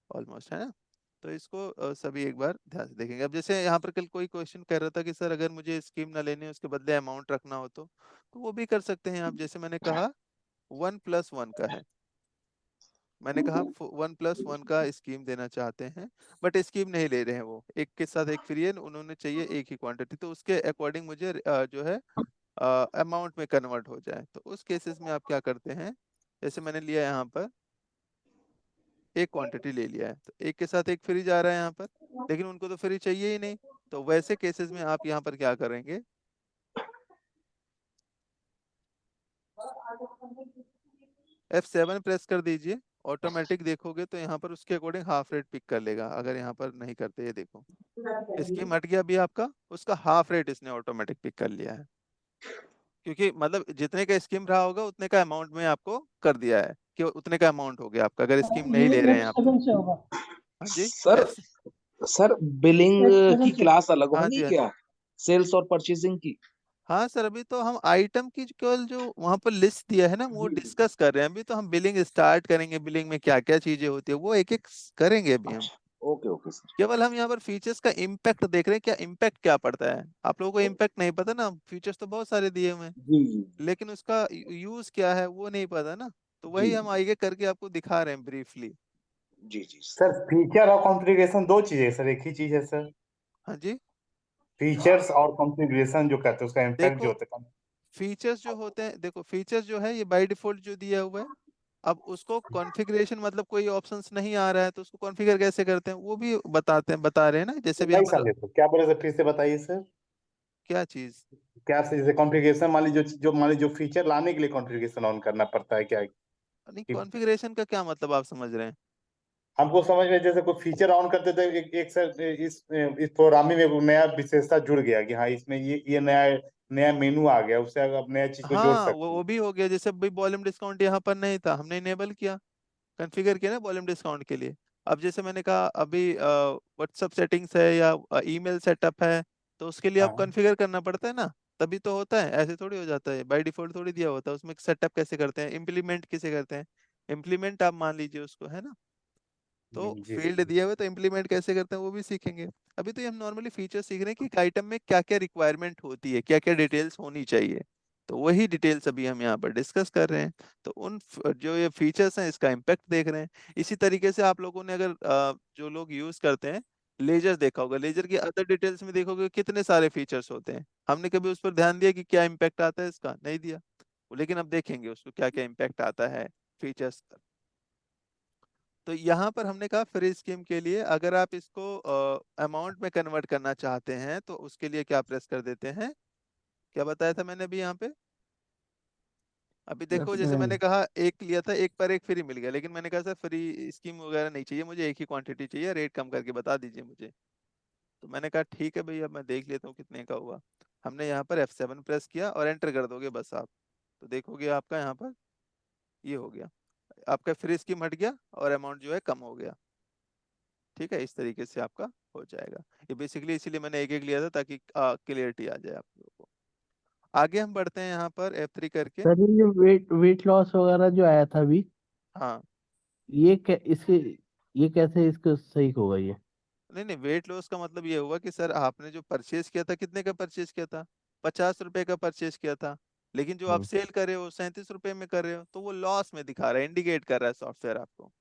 Speaker 1: ऑलमोस्ट, है ना। तो इसको सभी एक बार ध्यान से देखेंगे। अब जैसे यहाँ पर कल कोई क्वेश्चन कर रहा था कि सर अगर मुझे स्कीम ना लेनी है उसके बदले अमाउंट रखना हो तो वो भी कर सकते हैं आप। जैसे मैंने कहा 1+1 का है, मैंने कहा 1+1 का स्कीम देना चाहते हैं, बट स्कीम नहीं ले रहे हैं, वो एक के साथ एक फ्री है, उन्होंने चाहिए एक ही क्वांटिटी, तो उसके अकॉर्डिंग मुझे जो है अमाउंट में कन्वर्ट हो जाए। तो उस केसेस में आप क्या करते हैं, जैसे मैंने लिया यहाँ पर एक क्वांटिटी ले लिया है, तो एक के साथ एक फ्री जा रहा है यहाँ पर, लेकिन उनको तो फ्री चाहिए ही नहीं। तो वैसे केसेस में आप यहाँ पर क्या करेंगे, F7 प्रेस कर दीजिए, ऑटोमेटिक देखोगे तो यहाँ पर उसके अकॉर्डिंग हाफ रेट पिक कर लेगा। अगर यहाँ पर नहीं करते, ये देखो स्कीम हट गया अभी आपका, उसका हाफ रेट इसने ऑटोमेटिक पिक कर लिया है, क्योंकि मतलब जितने का स्कीम रहा होगा उतने का अमाउंट में आपको कर दिया है कि उतने का अमाउंट हो गया आपका, अगर स्कीम नहीं
Speaker 4: ये
Speaker 1: ले रहे हैं आप तो।
Speaker 4: F7 से होगा।
Speaker 1: हाँ जी,
Speaker 2: sir
Speaker 1: F,
Speaker 2: sir billing
Speaker 4: F7
Speaker 2: की
Speaker 4: से।
Speaker 2: क्लास अलग
Speaker 1: हाँ
Speaker 2: होंगी
Speaker 1: जी, हाँ जी,
Speaker 2: क्या? सेल्स और परचेजिंग की।
Speaker 1: हाँ सर, अभी तो हम आइटम की केवल जो वहां पर लिस्ट दिया है ना वो
Speaker 2: जी,
Speaker 1: डिस्कस कर रहे हैं। अभी तो हम बिलिंग स्टार्ट करेंगे, बिलिंग में क्या क्या चीजें होती है वो एक एक करेंगे अभी हम।
Speaker 2: अच्छा, ओके ओके सर।
Speaker 1: केवल हम यहाँ पर फीचर्स का इम्पैक्ट देख रहे हैं, क्या इम्पैक्ट क्या पड़ता है। आप लोगों को इम्पैक्ट नहीं पता ना, फीचर्स तो बहुत सारे दिए हुए हैं
Speaker 2: जी जी
Speaker 1: लेकिन उसका यूज क्या है वो नहीं पता ना। तो
Speaker 2: जी
Speaker 1: वही हम आगे करके आपको दिखा रहे हैं ब्रीफली।
Speaker 2: जी जी
Speaker 3: सर फीचर और कॉन्फ़िगरेशन दो चीजें सर, एक ही चीज है सर?
Speaker 1: हाँ जी।
Speaker 3: फीचर्स और कॉन्फ़िगरेशन जो कहते हैं उसका इम्पैक्ट जो
Speaker 1: देखो
Speaker 3: होता है।
Speaker 1: फीचर्स जो होते हैं, देखो फीचर्स जो है ये बाय डिफॉल्ट जो दिया हुआ है। अब उसको कॉन्फ़िगरेशन मतलब कोई ऑप्शंस नहीं आ रहा है तो उसको कॉन्फ़िगर कैसे करते हैं वो भी बताते हैं, बता रहे हैं ना। जैसे भी
Speaker 3: नहीं
Speaker 1: हमारा
Speaker 3: समझे सर, क्या बोले सर, फिर से बताइए सर।
Speaker 1: क्या चीज।
Speaker 3: क्या सर, जैसे कॉन्फ़िगरेशन मान लीजिए, जो मान लीजिए जो फीचर लाने के लिए कॉन्फ़िगरेशन ऑन करना पड़ता है क्या?
Speaker 1: नहीं,
Speaker 3: कि
Speaker 1: कॉन्फ़िगरेशन का क्या मतलब आप समझ रहे हैं।
Speaker 3: हमको समझ में, जैसे कोई फीचर ऑन करते थे, एक सर इस प्रोग्रामिंग में एक नया विशेषता जुड़ गया कि हाँ इसमें ये नया नया मेनू आ गया, उससे आप नया चीज को जोड़
Speaker 1: हाँ
Speaker 3: सकते
Speaker 1: वो
Speaker 3: हैं।
Speaker 1: भी हो गया। जैसे भाई वॉल्यूम डिस्काउंट यहाँ पर नहीं था, हमने इनेबल किया, कॉन्फ़िगर किया ना वॉल्यूम डिस्काउंट के लिए। अब जैसे मैंने कहा अभी व्हाट्सअप सेटिंग्स है या ईमेल सेटअप है तो उसके लिए आप
Speaker 3: हाँ
Speaker 1: कॉन्फ़िगर करना पड़ता है ना, तभी तो होता है। ऐसे थोड़ी हो जाता है, बाय डिफॉल्ट थोड़ी दिया होता है। उसमें सेटअप कैसे करते हैं, इम्प्लीमेंट किसे करते हैं, इम्प्लीमेंट आप मान लीजिए उसको, है ना। तो
Speaker 3: जी
Speaker 1: फील्ड दिया हुआ है तो इम्प्लीमेंट कैसे करते हैं वो भी सीखेंगे। अभी तो ये हम नॉर्मली फीचर सीख रहे हैं कि एक आइटम में क्या क्या रिक्वायरमेंट होती है, क्या क्या डिटेल्स होनी चाहिए। तो वही डिटेल्स अभी हम यहाँ पर डिस्कस कर रहे हैं। तो जो ये फीचर्स हैं इसका इम्पैक्ट देख रहे हैं। इसी तरीके से आप लोगों ने अगर जो लोग यूज करते हैं लेजर देखा होगा, लेजर की अदर डिटेल्स में देखोगे कितने सारे फीचर्स होते हैं। हमने कभी उस पर ध्यान दिया कि क्या इम्पैक्ट आता है इसका, नहीं दिया। लेकिन अब देखेंगे उसको क्या क्या इम्पैक्ट आता है फीचर्स का। तो यहाँ पर हमने कहा फ्री स्कीम के लिए अगर आप इसको अमाउंट में कन्वर्ट करना चाहते हैं तो उसके लिए क्या प्रेस कर देते हैं, क्या बताया था मैंने अभी यहाँ पे। अभी देखो जैसे मैंने कहा एक लिया था, एक पर एक फ्री मिल गया, लेकिन मैंने कहा सर फ्री स्कीम वगैरह नहीं चाहिए मुझे, एक ही क्वांटिटी चाहिए, रेट कम करके बता दीजिए मुझे। तो मैंने कहा ठीक है भाई, अब मैं देख लेता हूँ कितने का हुआ। हमने यहाँ पर F7 प्रेस किया और एंटर कर दोगे बस आप। तो देखोगे आपका यहाँ पर ये हो गया, आपका फ्री स्कीम हट गया और अमाउंट जो है कम हो गया। ठीक है, इस तरीके से आपका हो जाएगा। ये बेसिकली इसीलिए मैंने एक एक लिया था ताकि क्लियरिटी आ जाए आप लोगों को। आगे हम बढ़ते हैं यहाँ पर F3 करके।
Speaker 7: सर ये जो वेट वेट लॉस वगैरह जो आया था अभी,
Speaker 1: हाँ,
Speaker 7: ये क्या इसके, ये कैसे इसको सही होगा ये?
Speaker 1: नहीं नहीं, वेट लॉस का मतलब ये हुआ कि सर आपने जो परचेज किया था, कितने का परचेज किया था, 50 रुपए का परचेज किया था। लेकिन जो आप
Speaker 7: हम्म।
Speaker 1: सेल कर रहे हो 37 रुपए में कर रहे हो तो वो लॉस में दिखा रहा है, इंडिकेट कर रहा है सॉफ्टवेयर आपको।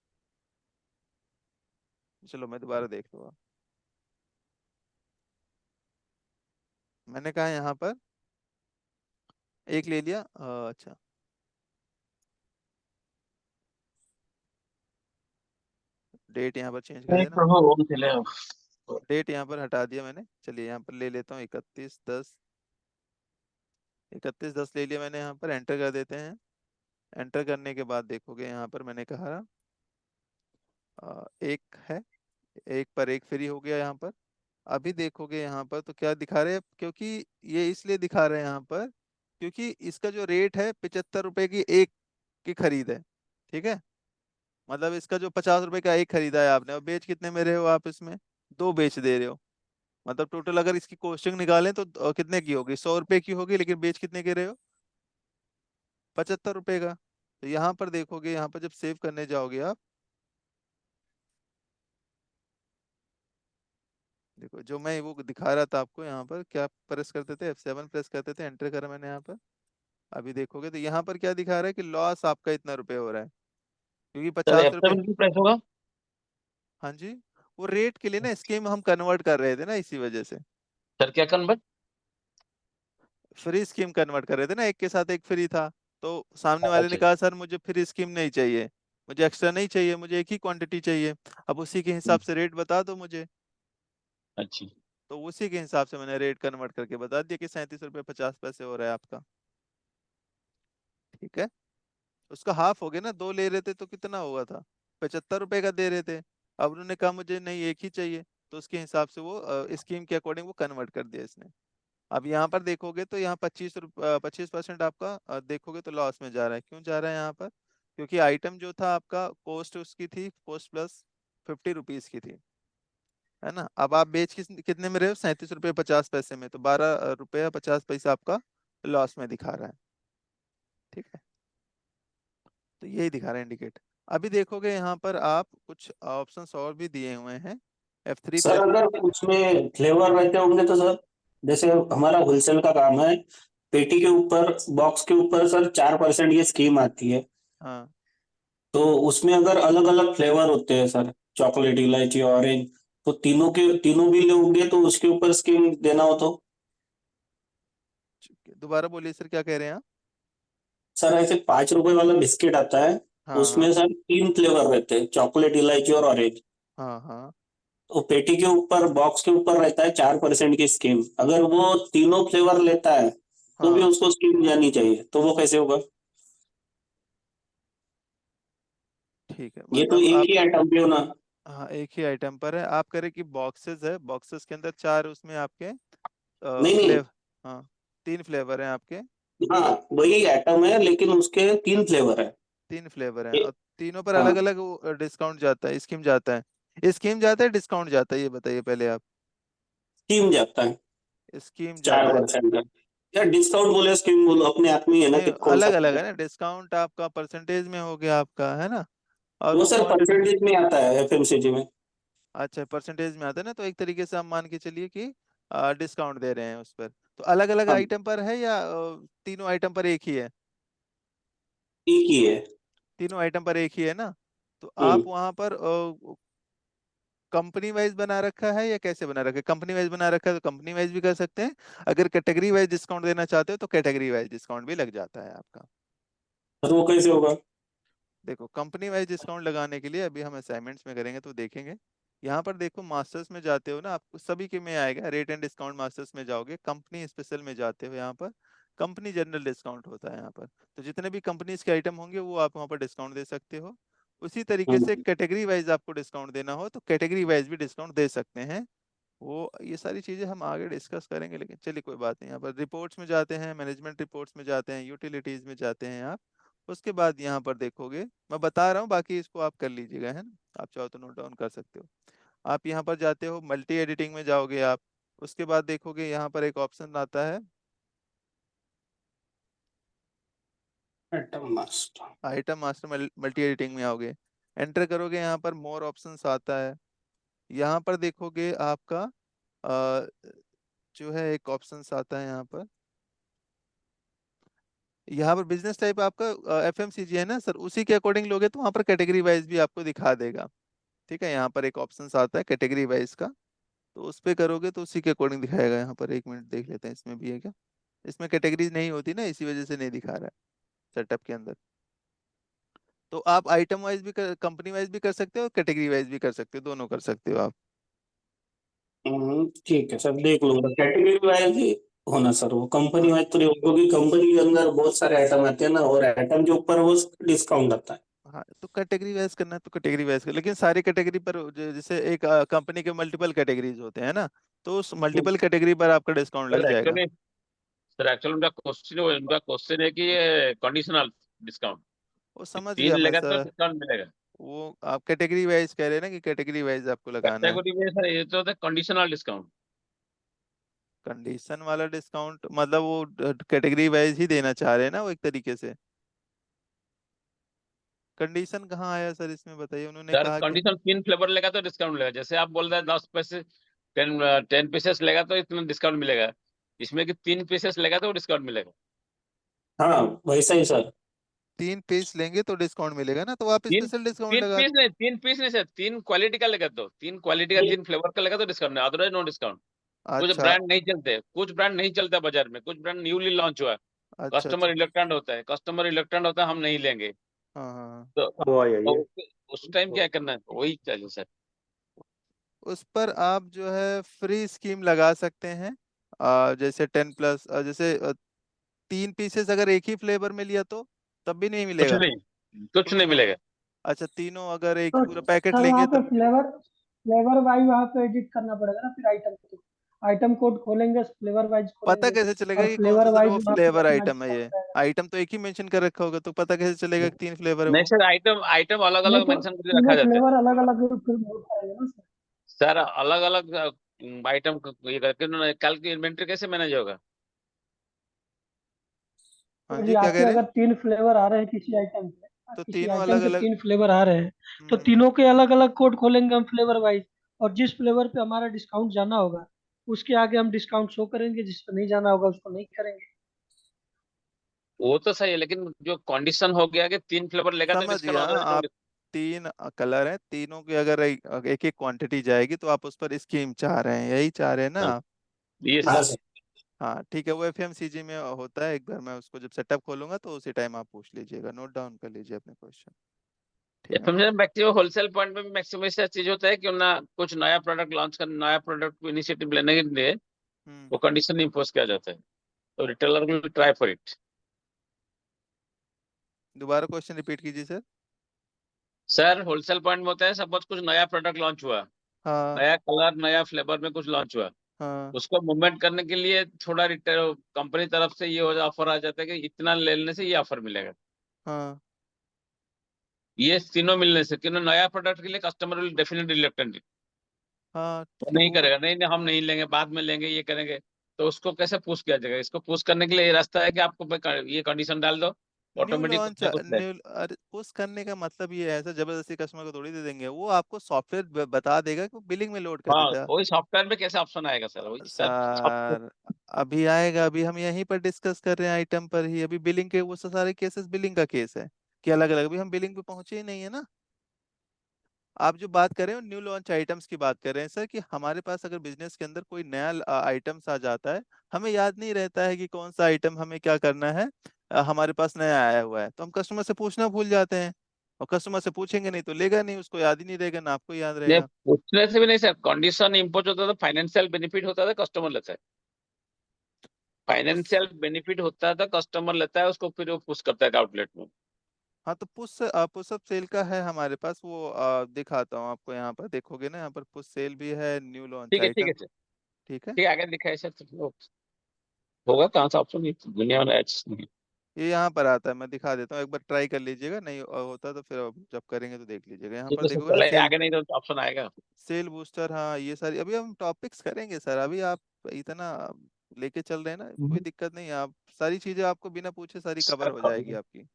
Speaker 1: चलो मैं दोबारा देख लूंगा। मैंने कहा यहाँ पर एक ले लिया, अच्छा डेट यहाँ पर चेंज कर
Speaker 5: नहीं
Speaker 1: देना।
Speaker 5: प्रभु ओम चले आओ।
Speaker 1: डेट यहाँ पर हटा दिया मैंने, चलिए यहाँ पर ले लेता हूँ 31/10। 31/10 ले लिया मैंने, यहाँ पर एंटर कर देते हैं। एंटर करने के बाद देखोगे यहाँ पर मैंने कहा एक है, एक पर एक फ्री हो गया यहाँ पर। अभी देखोगे यहाँ पर तो क्या दिखा रहे हैं, क्योंकि ये इसलिए दिखा रहे हैं यहाँ पर क्योंकि इसका जो रेट है 75 रुपए की एक की खरीद है। ठीक है, मतलब इसका जो 50 रुपए का एक खरीदा है आपने और बेच कितने में रहे हो आप इसमें, दो बेच दे रहे हो। मतलब टोटल अगर इसकी कॉस्टिंग निकालें तो कितने की होगी, 100 रुपए की होगी, लेकिन बेच कितने के रहे हो, 75 रुपए का। तो यहाँ पर देखोगे, यहाँ पर जब सेव करने जाओगे आप, देखो जो मैं वो दिखा रहा था आपको, यहाँ पर क्या प्रेस करते थे, F7 प्रेस करते थे, एंटर करा मैंने यहाँ पर। अभी देखोगे तो यहाँ पर क्या दिखा रहा है कि लॉस आपका इतना रुपए हो रहा है क्योंकि
Speaker 5: सर
Speaker 1: 50 रुपए।
Speaker 5: F7 की प्राइस होगा।
Speaker 1: हाँ जी, वो रेट के लिए ना स्कीम हम कन्वर्ट कर रहे थे ना, इसी वजह से
Speaker 5: सर क्या कन्वर्ट।
Speaker 1: फ्री स्कीम कन्वर्ट कर रहे थे ना, एक के साथ एक फ्री था। तो सामने वाले ने
Speaker 5: अच्छा
Speaker 1: कहा सर मुझे फ्री स्कीम नहीं चाहिए, मुझे एक्स्ट्रा नहीं चाहिए, मुझे एक ही क्वांटिटी चाहिए। अब उसी के हिसाब से रेट बता दो मुझे।
Speaker 5: अच्छा।
Speaker 1: तो उसी के हिसाब से मैंने रेट कन्वर्ट करके बता दिया कि 37 रुपये 50 पैसे हो रहा है आपका। ठीक है, उसका हाफ हो गया ना, दो ले रहे थे तो कितना हुआ था, 75 रुपए का दे रहे थे। अब उन्होंने कहा मुझे नहीं एक ही चाहिए, तो उसके हिसाब से वो स्कीम के अकॉर्डिंग वो कन्वर्ट कर दिया इसने। अब यहाँ पर देखोगे तो यहाँ 25% आपका देखोगे तो लॉस में जा रहा है। क्यों जा रहा है यहाँ पर, क्योंकि आइटम जो था आपका कॉस्ट उसकी थी, कॉस्ट प्लस 50 रुपीज की थी। है ना। अब आप बेच कितने में रहे हो, 37 रुपये 50 पैसे में, तो 12 रुपया 50 पैसा आपका लॉस में दिखा रहा है। ठीक है, तो यही दिखा रहा है इंडिकेट। अभी देखोगे यहाँ पर आप कुछ ऑप्शंस और भी दिए हुए हैं, F3
Speaker 8: सर अगर उसमें फ्लेवर रहते होंगे तो सर, जैसे हमारा होलसेल का काम है, पेटी के ऊपर बॉक्स के ऊपर सर 4% ये स्कीम आती है,
Speaker 1: हाँ,
Speaker 8: तो उसमें अगर अलग अलग फ्लेवर होते हैं सर, चॉकलेट, इलायची, ऑरेंज, तो तीनों भी लोगे तो उसके ऊपर स्कीम देना हो तो?
Speaker 1: दोबारा बोलिए सर, क्या कह रहे हैं आप।
Speaker 8: सर ऐसे 5 रुपए वाला बिस्किट आता है,
Speaker 1: हाँ हाँ
Speaker 8: उसमें सर 3 फ्लेवर रहते हैं, चॉकलेट, इलायची और ऑरेंज।
Speaker 1: हाँ हाँ।
Speaker 8: तो पेटी के ऊपर बॉक्स के ऊपर रहता है 4% की स्कीम, अगर वो तीनों फ्लेवर लेता है तो भी
Speaker 1: हाँ
Speaker 8: उसको स्कीम जानी चाहिए, तो वो कैसे होगा?
Speaker 1: ठीक है,
Speaker 8: ये तो
Speaker 1: मतलब
Speaker 8: एक
Speaker 1: आप,
Speaker 8: ही आइटम पे होना।
Speaker 1: हाँ एक ही आइटम पर है। आप कह रहे कि बॉक्सेस है, बॉक्सेस के अंदर 4 उसमें आपके
Speaker 8: नहीं नहीं,
Speaker 1: फ्लेवर, हाँ 3 फ्लेवर हैं आपके।
Speaker 8: हाँ वही आइटम है लेकिन उसके 3 फ्लेवर है।
Speaker 1: 3 फ्लेवर हैं
Speaker 8: ये-
Speaker 1: और तीनों पर अलग
Speaker 8: हाँ,
Speaker 1: अलग डिस्काउंट जाता है, स्कीम जाता है, स्कीम जाता है डिस्काउंट जाता है, ये बताइए पहले आप।
Speaker 8: स्कीम जाता है
Speaker 1: स्कीम
Speaker 8: चार
Speaker 1: जाता है।
Speaker 8: परसेंट का। या डिस्काउंट बोले स्कीम बोलो, अपने हाथ में ही है ना
Speaker 1: नहीं,
Speaker 8: कि कौन सा
Speaker 1: अलग अलग
Speaker 8: बोले।
Speaker 1: है ना, डिस्काउंट आपका परसेंटेज में हो गया आपका, है ना। और
Speaker 8: वो
Speaker 1: वो
Speaker 8: सर
Speaker 1: क्वांटिटी,
Speaker 8: परसेंटेज में आता है एफएमसीजी में।
Speaker 1: अच्छा परसेंटेज में आता है ना, तो एक तरीके से हम मान के चलिए कि डिस्काउंट दे रहे हैं उस पर। तो अलग अलग
Speaker 8: हाँ,
Speaker 1: आइटम पर है या तीनों आइटम पर एक ही है।
Speaker 8: एक ही है।
Speaker 1: तीनों आइटम पर एक ही है ना। तो
Speaker 8: हम्म।
Speaker 1: आप वहां पर कंपनी वाइज बना रखा है या कैसे बना रखा है। कंपनी वाइज बना रखा है तो कंपनी वाइज भी कर सकते हैं, अगर कैटेगरी वाइज डिस्काउंट देना चाहते हो तो कैटेगरी वाइज डिस्काउंट भी लग जाता है आपका।
Speaker 8: तो वो कैसे होगा?
Speaker 1: देखो, कंपनी वाइज डिस्काउंट लगाने के लिए अभी हम असाइनमेंट्स में करेंगे तो देखेंगे। यहाँ पर देखो, मास्टर्स में जाते हो ना, आपको सभी के में आएगा रेट एंड डिस्काउंट। मास्टर्स में जाओगे, कंपनी स्पेशल में जाते हो, यहाँ पर कंपनी जनरल डिस्काउंट होता है यहाँ पर। तो जितने भी कंपनीज के आइटम होंगे वो आप वहाँ पर डिस्काउंट दे सकते हो। उसी तरीके से
Speaker 8: हम्म।
Speaker 1: कैटेगरी वाइज आपको डिस्काउंट देना हो तो कैटेगरी वाइज भी डिस्काउंट दे सकते हैं। वो ये सारी चीजें हम आगे डिस्कस करेंगे, लेकिन चलिए कोई बात नहीं। यहाँ पर रिपोर्ट्स में जाते हैं, मैनेजमेंट रिपोर्ट्स में जाते हैं, यूटिलिटीज में जाते हैं आप। उसके बाद यहाँ पर देखोगे, मैं बता रहा हूँ, बाकी इसको आप कर लीजिएगा, है ना। आप चाहो तो नोट डाउन कर सकते हो। आप यहाँ पर जाते हो, मल्टी एडिटिंग में जाओगे आप। उसके बाद देखोगे यहाँ पर एक ऑप्शन आता है
Speaker 8: item master.
Speaker 1: Item master, multi editing में आओगे, एंटर करोगे, यहाँ पर मोर ऑप्शंस आता है। यहाँ पर देखोगे आपका अ, जो है एक ऑप्शंस आता है यहाँ पर। यहाँ पर बिजनेस टाइप आपका एफएमसीजी है ना सर, उसी के अकॉर्डिंग लोगे तो वहाँ पर कैटेगरी वाइज भी आपको दिखा देगा। ठीक है, यहाँ पर एक ऑप्शन आता है कैटेगरी वाइज का, तो उस पे करोगे तो उसी के अकॉर्डिंग दिखाएगा। यहाँ पर एक मिनट देख लेते हैं, इसमें भी है क्या। इसमें कैटेगरीज नहीं होती ना, इसी वजह से नहीं दिखा रहा है सेटअप के अंदर। तो आप आइटम वाइज भी कर, कंपनी वाइज भी कर सकते हो, कैटेगरी वाइज भी कर सकते हो, दोनों कर सकते हो आप।
Speaker 8: ठीक है सर, देख लूंगा कैटेगरी वाइज ही होना सर, वो कंपनी
Speaker 1: हाँ
Speaker 8: वाइज तो नहीं होगा, क्योंकि कंपनी के अंदर बहुत सारे आइटम आते हैं ना, और आइटम के ऊपर वो डिस्काउंट आता है।
Speaker 1: हाँ, तो कैटेगरी वाइज करना है तो कैटेगरी वाइज कर, लेकिन सारी कैटेगरी पर जैसे एक कंपनी के मल्टीपल कैटेगरीज होते हैं ना, तो उस मल्टीपल कैटेगरी पर आपका डिस्काउंट लग
Speaker 5: सर
Speaker 1: जाएगा।
Speaker 5: एक्चुअली सर एक्चुअली उनका क्वेश्चन है कि ये कंडीशनल डिस्काउंट,
Speaker 1: वो समझ
Speaker 5: तीन
Speaker 1: गया मैं
Speaker 5: लेगा तो
Speaker 1: सर।
Speaker 5: डिस्काउंट मिलेगा।
Speaker 1: वो आप कैटेगरी वाइज कह रहे हैं ना कि कैटेगरी वाइज आपको लगाना है।
Speaker 5: कैटेगरी में सर ये तो होता है कंडीशनल डिस्काउंट।
Speaker 1: कंडीशन वाला डिस्काउंट मतलब वो कैटेगरी वाइज ही देना चाह रहे हैं ना वो, एक तरीके से। कंडीशन कहाँ आया सर इसमें, बताइए। उन्होंने
Speaker 5: सर
Speaker 1: कहा कि
Speaker 5: कंडीशन 3 फ्लेवर लेगा तो डिस्काउंट मिलेगा, जैसे आप बोल रहे हैं 10 पैसे, 10 पीसेस लेगा तो इतना डिस्काउंट मिलेगा। इसमें कि 3 पीसेस लेगा तो डिस्काउंट मिलेगा।
Speaker 8: हाँ वैसा ही सर।
Speaker 1: 3 पीस लेंगे तो डिस्काउंट मिलेगा ना, तो आप
Speaker 5: तीन
Speaker 1: स्पेशल डिस्काउंट
Speaker 5: तीन
Speaker 1: लगा।
Speaker 5: पीस नहीं, 3 पीस नहीं सर, 3 क्वालिटी का लेगा तो 3 क्वालिटी का 3 फ्लेवर का लेगा तो डिस्काउंट नहीं, अदरवाइज नो डिस्काउंट। कुछ
Speaker 1: अच्छा
Speaker 5: ब्रांड नहीं चलते, कुछ ब्रांड नहीं चलता बाजार में, कुछ ब्रांड न्यूली लॉन्च हुआ है।
Speaker 1: अच्छा अच्छा।
Speaker 5: कस्टमर रिलक्टेंट होता है, हम नहीं लेंगे।
Speaker 1: हाँ हाँ हाँ।
Speaker 5: तो,
Speaker 3: वो आया
Speaker 5: तो
Speaker 3: ये।
Speaker 5: उस टाइम क्या करना है, वही चाहिए सर।
Speaker 1: उस पर आप जो है फ्री स्कीम लगा सकते हैं। जैसे 10 प्लस, जैसे 3 पीसेस अगर एक ही फ्लेवर में लिया तो तब भी नहीं
Speaker 5: कुछ
Speaker 1: मिलेगा।
Speaker 5: नहीं, कुछ
Speaker 1: कुछ
Speaker 5: नहीं
Speaker 1: नहीं।
Speaker 5: मिलेगा।
Speaker 1: अच्छा, तीनों अगर एक
Speaker 4: तो
Speaker 1: पूरा पैकेट
Speaker 4: सर
Speaker 1: लेंगे
Speaker 4: वहाँ
Speaker 1: तो।
Speaker 4: पे फ्लेवर फ्लेवर वाइज वहाँ पे एडिट करना पड़ेगा ना, फिर आइटम को आइटम कोड खोलेंगे, फ्लेवर वाइज
Speaker 1: पता
Speaker 4: खोलेंगे
Speaker 1: कैसे चलेगा
Speaker 4: और
Speaker 1: कि कौन
Speaker 4: फ्लेवर
Speaker 1: सा सर
Speaker 4: वाइज
Speaker 1: वो
Speaker 4: वहाँ पे
Speaker 1: फ्लेवर
Speaker 4: अपना
Speaker 1: आइटम है।
Speaker 4: डिस्काउंट
Speaker 1: ये
Speaker 4: रहेगा।
Speaker 1: आइटम तो एक ही मेंशन कर रखा होगा, तो पता कैसे चलेगा कि 3 फ्लेवर है
Speaker 5: नहीं
Speaker 1: वो।
Speaker 5: सर, आइटम आइटम अलग
Speaker 4: नहीं
Speaker 5: अलग
Speaker 4: तो
Speaker 5: मेंशन करके रखा
Speaker 4: तीनों
Speaker 5: जाता है।
Speaker 4: फ्लेवर अलग अलग फिर वो करेंगे ना सर।
Speaker 5: सर अलग अलग आइटम ये करके कल की इन्वेंटरी कैसे मैनेज होगा?
Speaker 1: हाँ
Speaker 4: तो
Speaker 1: जी,
Speaker 4: जी
Speaker 1: क्या कह
Speaker 4: आपके
Speaker 1: रहे हैं?
Speaker 4: अगर 3 फ्लेवर आ रहे हैं किसी आइटम के,
Speaker 1: तो
Speaker 4: किसी
Speaker 1: तीनों
Speaker 4: आइटम
Speaker 1: अलग
Speaker 4: के
Speaker 1: अलग।
Speaker 4: 3 फ्लेवर आ रहे हैं, तो तीनों के अलग अलग कोड खोलेंगे हम फ्लेवर वाइज, और जिस फ्लेवर पे हमारा डिस्काउंट जाना होगा उसके आगे हम डिस्काउंट शो करेंगे, जिस पे नहीं जाना होगा उसको नहीं करेंगे।
Speaker 5: वो तो सही है, लेकिन जो कंडीशन हो गया कि 3 फ्लेवर लेगा तो
Speaker 1: समझ
Speaker 5: इसका
Speaker 1: गया।
Speaker 5: मतलब
Speaker 1: आप 3 कलर हैं, तीनों की अगर एक एक क्वांटिटी जाएगी तो आप उस पर स्कीम चाह रहे हैं, यही चाह रहे हैं ना
Speaker 5: हाँ।
Speaker 1: आप?
Speaker 5: ये
Speaker 8: हाँ
Speaker 5: सर
Speaker 8: सर।
Speaker 1: हाँ ठीक है, वो एफएमसीजी में होता है। एक बार मैं उसको जब सेटअप खोलूंगा तो उसी टाइम आप पूछ लीजिएगा, नोट डाउन कर लीजिए अपने क्वेश्चन। ठीक है।
Speaker 5: मैक्सिमम होलसेल पॉइंट में भी मैक्सिमम ऐसा चीज होता है कि ना कुछ नया प्रोडक्ट लॉन्च करना, नया प्रोडक्ट को इनिशिएटिव लेने के लिए वो कंडीशन इम्पोज किया जाता है, तो retailer will try for it.
Speaker 1: दोबारा क्वेश्चन रिपीट कीजिए सर।
Speaker 5: सर होलसेल पॉइंट में होता है, सपोज कुछ नया प्रोडक्ट लॉन्च हुआ,
Speaker 1: हाँ
Speaker 5: नया कलर नया फ्लेवर में कुछ लॉन्च हुआ,
Speaker 1: हाँ
Speaker 5: उसको मूवमेंट करने के लिए थोड़ा रिटेल कंपनी तरफ से ये ऑफर आ जाता है कि इतना लेने से ये ऑफर मिलेगा।
Speaker 1: हाँ
Speaker 5: ये तीनों मिलने से क्यों नया प्रोडक्ट के लिए कस्टमर विल डेफिनेटली रिलेक्टेंट,
Speaker 1: हाँ
Speaker 5: वो
Speaker 1: ठीक
Speaker 5: नहीं
Speaker 1: वो।
Speaker 5: करेगा, नहीं नहीं हम नहीं लेंगे, बाद में लेंगे, ये करेंगे। तो उसको कैसे पुश किया जाएगा? इसको पुश करने के लिए ये रास्ता है कि आपको ये कंडीशन डाल दो,
Speaker 1: न्यू
Speaker 5: ऑटोमेटिक कुछ
Speaker 1: लॉन्च
Speaker 5: ना कुछ ले।
Speaker 1: न्यू अरे पुश करने का मतलब ये है, ऐसा जबरदस्ती कस्टमर को थोड़ी दे देंगे, वो आपको सॉफ्टवेयर बता देगा कि बिलिंग में लोड कर
Speaker 5: हाँ,
Speaker 1: देता है।
Speaker 5: वही सॉफ्टवेयर में कैसे ऑप्शन आएगा सर? वही सर सॉफ्टवेयर।
Speaker 1: सर अभी आएगा, अभी हम यहीं पर डिस्कस कर रहे हैं आइटम पर ही, अभी बिलिंग के वो सारे केसेस बिलिंग का केस है कि अलग अलग, अभी हम बिलिंग पे पहुंचे ही नहीं है ना। आप जो बात कर रहे हो न्यू लॉन्च आइटम्स की बात कर रहे हैं सर, कि हमारे पास अगर बिजनेस के अंदर कोई नया आइटम्स आ जाता है, हमें याद नहीं रहता है कि कौन सा आइटम हमें क्या करना है, हमारे पास नया आया हुआ है तो हम कस्टमर से पूछना भूल जाते हैं, और कस्टमर से पूछेंगे नहीं तो लेगा नहीं, उसको याद ही नहीं रहेगा ना आपको याद
Speaker 5: ये
Speaker 1: रहेगा।
Speaker 5: पूछने से भी नहीं सर, कंडीशन इम्पोज होता था, फाइनेंशियल बेनिफिट होता था, कस्टमर लेता है।
Speaker 1: तो
Speaker 5: फाइनेंशियल बेनिफिट होता था, कस्टमर लेता है उसको, फिर वो पुश करता है आउटलेट में।
Speaker 1: हाँ तो पुश अप सेल का है हमारे पास वो, दिखाता हूँ आपको, यहाँ पर देखोगे ना, यहाँ पर पुश सेल भी है, न्यू लॉन्च
Speaker 5: ठीक है
Speaker 1: आइटम।
Speaker 5: सर,
Speaker 1: ठीक है।
Speaker 5: ठीक है, आगे दिखाए सर, तो होगा कहाँ सा ऑप्शन? ये दुनिया में ऐसा नहीं है।
Speaker 1: ये यहाँ पर आता है, मैं दिखा देता हूँ, एक बार ट्राई कर लीजिएगा, नहीं होता तो फिर जब करेंगे तो देख लीजिएगा, यहाँ
Speaker 5: ठीक
Speaker 1: पर
Speaker 5: है सर,
Speaker 1: देखोगे ना
Speaker 5: चलो
Speaker 1: सेल,
Speaker 5: आगे नहीं तो ऑप्शन आएगा।
Speaker 1: सेल बूस्टर, हाँ ये सारी अभी हम टॉपिक्स करेंगे सर, अभी आप इतना लेके चल रहे हैं ना, कोई दिक्कत नहीं है, आप सारी चीजें आपको बिना पूछे सारी कवर हो जाएगी आपकी।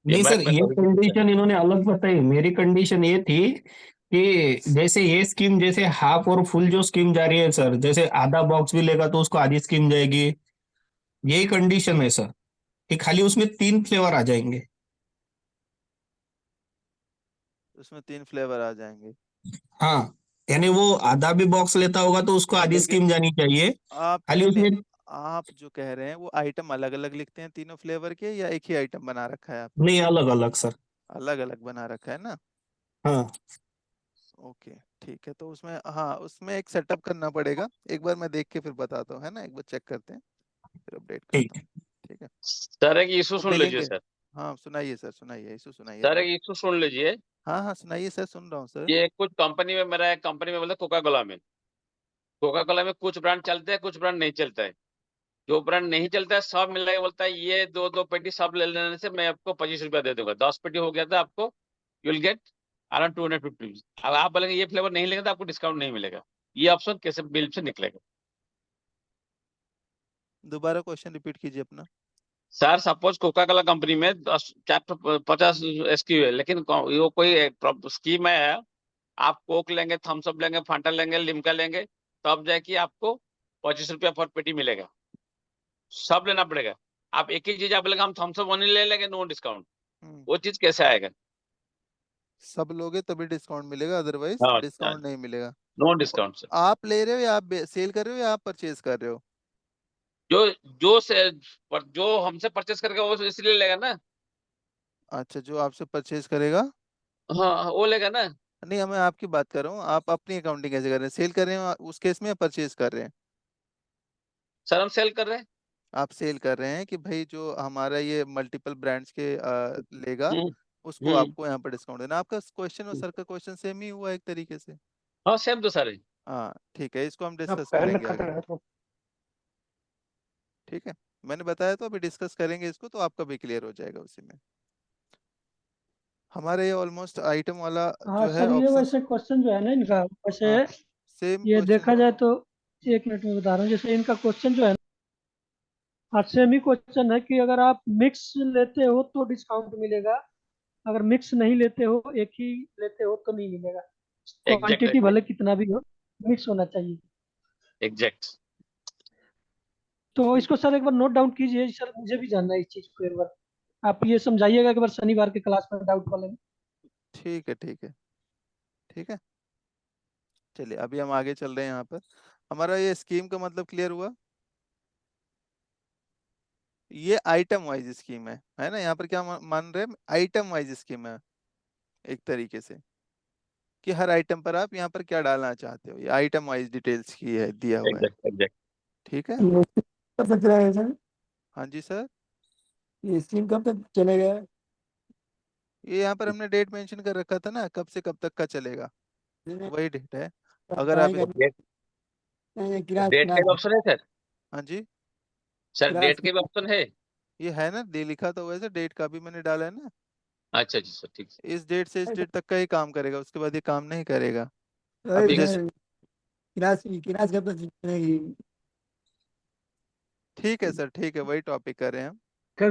Speaker 8: नहीं सर,
Speaker 5: दिमाग में
Speaker 8: ये
Speaker 5: कभी नहीं घुसा है।
Speaker 8: कंडीशन इन्होंने अलग बताई, मेरी कंडीशन ये थी कि जैसे ये स्कीम, जैसे हाफ और फुल जो स्कीम जा रही है सर, जैसे आधा बॉक्स भी लेगा तो उसको आधी स्कीम जाएगी, यही कंडीशन है सर, कि खाली उसमें 3 फ्लेवर आ जाएंगे।
Speaker 1: उसमें 3 फ्लेवर आ जाएंगे।
Speaker 8: हाँ, यानी वो आधा भी बॉक्स लेता होगा तो उसको आधी
Speaker 1: लेकिन
Speaker 8: स्कीम जानी चाहिए,
Speaker 1: आप
Speaker 8: खाली
Speaker 1: नहीं नहीं,
Speaker 8: उसमें।
Speaker 1: आप जो कह रहे हैं वो आइटम अलग अलग लिखते हैं तीनों फ्लेवर के, या एक ही आइटम बना रखा है आपने?
Speaker 8: नहीं, अलग अलग सर।
Speaker 1: अलग अलग बना रखा है ना।
Speaker 8: हाँ।
Speaker 1: ओके ठीक है, तो उसमें हाँ उसमें एक सेटअप करना पड़ेगा, एक बार मैं देख के फिर बताता हूँ, है ना, एक बार चेक करते हैं फिर अपडेट करता
Speaker 8: ठीक।
Speaker 1: हूँ। ठीक है।
Speaker 5: सर एक इशू
Speaker 1: वो
Speaker 5: सुन लीजिए
Speaker 1: बिलिंग,
Speaker 5: सर।
Speaker 1: हाँ सुनाइए सर, सुनाइए, इशू सुनाइए
Speaker 5: सर
Speaker 1: अपना।
Speaker 5: एक इशू सुन लीजिए।
Speaker 1: हाँ हाँ सुनाइए सर, सुन रहा हूँ सर।
Speaker 5: ये कुछ कंपनी में, मेरा एक कंपनी में बोलते कोका कोला में, कोका कोला में कुछ ब्रांड चलते हैं, कुछ ब्रांड नहीं चलता है। जो ब्रांड नहीं चलता है सब मिला के बोलता है ये दो दो पेटी सब ले लेने से मैं आपको 25 रुपया दे दूंगा, 10 पेटी हो गया था आपको, यू विल गेट अराउंड 250। अब आप बोलेंगे ये फ्लेवर नहीं लेंगे तो आपको डिस्काउंट नहीं मिलेगा, ये ऑप्शन कैसे बिल से निकलेगा?
Speaker 1: दोबारा क्वेश्चन रिपीट कीजिए अपना।
Speaker 5: Sir suppose Coca Cola company में 50 SKU है, लेकिन वो कोई स्कीम है, आप कोक लेंगे, थम्स अप लेंगे, फांटा लेंगे, लिम्का लेंगे, तब जाके आपको 25 रुपया पर पेटी मिलेगा, सब लेना पड़ेगा। आप एक ही चीज आप बोलेंगे हम थम्स अप ओनली ले लेंगे, नो डिस्काउंट, वो चीज कैसे आएगा?
Speaker 1: सब लोगे तभी डिस्काउंट मिलेगा, अदरवाइज
Speaker 5: हाँ,
Speaker 1: डिस्काउंट नहीं मिलेगा।
Speaker 5: नो
Speaker 1: तो
Speaker 5: डिस्काउंट सर।
Speaker 1: आप ले रहे हो या आप सेल कर रहे हो या आप परचेज कर रहे हो?
Speaker 5: जो जो से जो हमसे परचेस करेगा वो इसलिए लेगा ना।
Speaker 1: अच्छा, जो आपसे परचेज करेगा।
Speaker 5: हाँ, वो लेगा ना।
Speaker 1: नहीं, मैं आपकी बात कर रहा हूँ, आप अपनी अकाउंटिंग कैसे कर रहे हैं, सेल कर रहे हो उस केस में या परचेज कर रहे हैं?
Speaker 5: सर हम सेल कर रहे हैं।
Speaker 1: आप सेल कर रहे हैं कि भाई जो हमारा ये मल्टीपल ब्रांड्स के लेगा,
Speaker 5: हम्म,
Speaker 1: उसको
Speaker 5: हम्म।
Speaker 1: आपको यहाँ पर डिस्काउंट देना। आपका क्वेश्चन और सर का क्वेश्चन सेम ही हुआ एक तरीके से।
Speaker 5: हाँ सेम तो सर है।
Speaker 1: हाँ ठीक है, इसको हम
Speaker 4: आप
Speaker 1: डिस्कस
Speaker 4: पहले
Speaker 1: करेंगे
Speaker 4: कर
Speaker 1: आगे।
Speaker 4: रहे हो।
Speaker 1: ठीक है, मैंने बताया तो अभी डिस्कस करेंगे इसको, तो आपका भी क्लियर हो जाएगा उसी में। हमारे ये ऑलमोस्ट आइटम वाला
Speaker 4: हाँ
Speaker 1: जो है
Speaker 4: सर, ये
Speaker 1: ऑप्शंस।
Speaker 4: वैसे क्वेश्चन जो है ना इनका, वैसे
Speaker 1: हाँ सेम
Speaker 4: ये
Speaker 1: क्वेश्चन।
Speaker 4: देखा जाए तो, एक मिनट में बता रहा हूँ, जैसे इनका क्वेश्चन जो है ना, सेम ही क्वेश्चन है कि अगर आप मिक्स लेते हो तो डिस्काउंट मिलेगा, अगर मिक्स नहीं लेते हो, एक ही लेते हो तो नहीं मिलेगा।
Speaker 5: एग्जैक्ट
Speaker 4: क्वांटिटी भले कितना भी हो, मिक्स होना चाहिए।
Speaker 5: एग्जैक्ट।
Speaker 4: तो इसको सर एक बार नोट डाउन कीजिए सर, मुझे भी जानना है इस चीज को एक बार। आप ये समझाइएगा एक बार शनिवार के क्लास में डाउट वाले में।
Speaker 1: ठीक है ठीक है ठीक है। चलिए अभी हम आगे चल रहे हैं। यहाँ पर हमारा ये स्कीम का मतलब क्लियर हुआ। ये आइटम वाइज स्कीम है ना। यहाँ पर क्या मान रहे हैं, आइटम वाइज स्कीम है एक तरीके से, कि हर आइटम पर आप यहाँ पर क्या डालना चाहते हो। ये आइटम वाइज डिटेल्स की है, दिया हुआ है।
Speaker 5: Exact exact.
Speaker 1: ठीक है।
Speaker 6: ये कब तक चलेगा सर?
Speaker 1: हाँ जी सर।
Speaker 6: ये स्कीम कब तक चलेगा?
Speaker 1: ये यहाँ पर हमने डेट मेंशन कर रखा था ना, कब से कब तक का चलेगा,
Speaker 6: नहीं,
Speaker 1: वही डेट है। अगर आप
Speaker 6: पढ़ाई
Speaker 1: इस...
Speaker 6: का
Speaker 5: डेट
Speaker 6: नहीं, क्लास
Speaker 5: डेट का
Speaker 6: क्लास
Speaker 5: भी ऑप्शन है सर?
Speaker 1: हाँ जी,
Speaker 5: सर
Speaker 6: क्लास
Speaker 5: डेट के भी ऑप्शन है?
Speaker 1: ये है ना, दे लिखा तो वैसे डेट का भी मैंने डाला है ना।
Speaker 5: अच्छा जी सर, ठीक है।
Speaker 1: इस डेट से इस डेट तक का ही काम करेगा, उसके बाद ये काम नहीं करेगा।
Speaker 6: अरे
Speaker 1: अभी
Speaker 5: ठीक
Speaker 1: जैसे...
Speaker 6: सर, क्लास कब तक चलेगी?
Speaker 1: ठीक है सर, ठीक है, वही टॉपिक कर रहे हैं हम।
Speaker 9: सर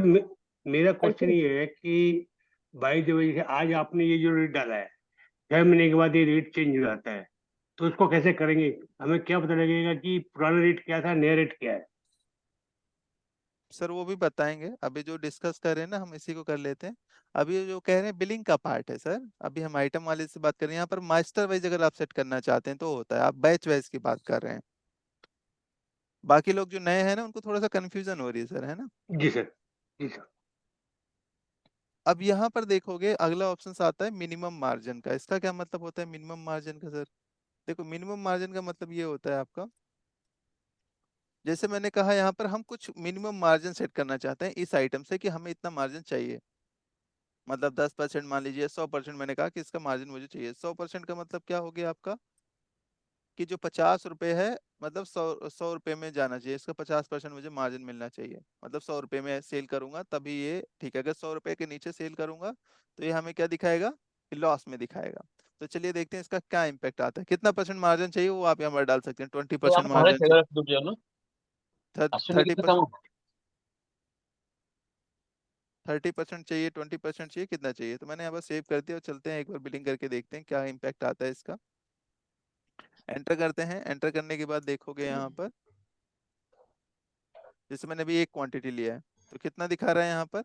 Speaker 9: मेरा क्वेश्चन ये है कि बाई द वे आज आपने ये जो रेट डाला है, 6 महीने के बाद ये रेट चेंज हो जाता है, तो इसको कैसे करेंगे? हमें क्या पता लगेगा कि पुराना रेट क्या था, नया रेट क्या है?
Speaker 1: सर वो भी बताएंगे, अभी जो डिस्कस कर रहे हैं ना हम इसी को कर लेते हैं। अभी ये जो कह रहे हैं बिलिंग का पार्ट है सर, अभी हम आइटम वाले से बात कर रहे हैं। यहाँ पर मास्टर वाइज अगर आप सेट करना चाहते हैं तो होता है, आप बैच वाइज की बात कर रहे हैं। बाकी लोग जो नए हैं ना उनको थोड़ा सा कंफ्यूजन हो रही है सर, है ना।
Speaker 9: जी सर, जी सर।
Speaker 1: अब यहाँ पर देखोगे अगला ऑप्शन आता है मिनिमम मार्जिन का। इसका क्या मतलब होता है मिनिमम मार्जिन का सर? देखो मिनिमम मार्जिन का मतलब ये होता है आपका, जैसे मैंने कहा यहाँ पर हम कुछ मिनिमम मार्जिन सेट करना चाहते हैं इस आइटम से, कि हमें इतना मार्जिन चाहिए। मतलब 10% मान लीजिए, 100% मैंने कहा कि इसका मार्जिन मुझे चाहिए। 100% का मतलब क्या हो गया आपका, कि जो 50 रुपए है, मतलब 100 रुपए में जाना चाहिए इसका, 50% मुझे मार्जिन मिलना चाहिए। मतलब 100 रुपए में सेल करूंगा तभी ये ठीक है। अगर 100 रुपए के नीचे सेल करूंगा तो ये हमें क्या दिखाएगा, लॉस में दिखाएगा। तो चलिए देखते हैं इसका क्या इम्पैक्ट आता है। कितना परसेंट मार्जिन चाहिए वो आप यहाँ पर डाल सकते हैं। 20%
Speaker 5: हमारे
Speaker 1: मार्जिन
Speaker 5: फेवरेट ग्रुप जो है ना,
Speaker 1: चाहिए,
Speaker 5: अश्विन में कितना
Speaker 1: 30%,
Speaker 5: कम?
Speaker 1: 30% चाहिए, 20% चाहिए, कितना चाहिए। तो मैंने यहाँ पर सेव कर दिया और चलते हैं एक बार बिलिंग करके देखते हैं क्या इम्पैक्ट आता है इसका। एंटर करते हैं। एंटर करने के बाद देखोगे यहाँ पर, जैसे मैंने अभी एक क्वांटिटी लिया है तो कितना दिखा रहा है यहाँ पर।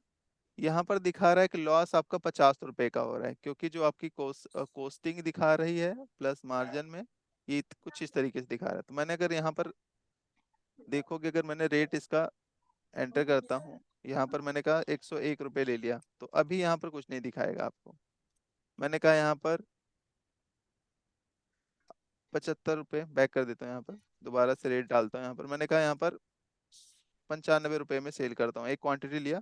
Speaker 1: यहाँ पर दिखा रहा है कि लॉस आपका 50 रुपए का हो रहा है, क्योंकि जो आपकी कोस्टिंग दिखा रही है प्लस मार्जिन में, ये कुछ इस तरीके से दिखा रहा है। तो मैंने अगर यहाँ पर देखोगे, अगर मैंने रेट इसका एंटर करता हूँ, यहाँ पर मैंने कहा 101 रुपये ले लिया, तो अभी यहाँ पर कुछ नहीं दिखाएगा आपको। मैंने कहा यहाँ पर 75 रुपये, बैक कर देता हूँ, यहाँ पर दोबारा से रेट डालता हूँ। यहाँ पर मैंने कहा यहाँ पर 95 रुपये में सेल करता हूँ, एक क्वांटिटी लिया।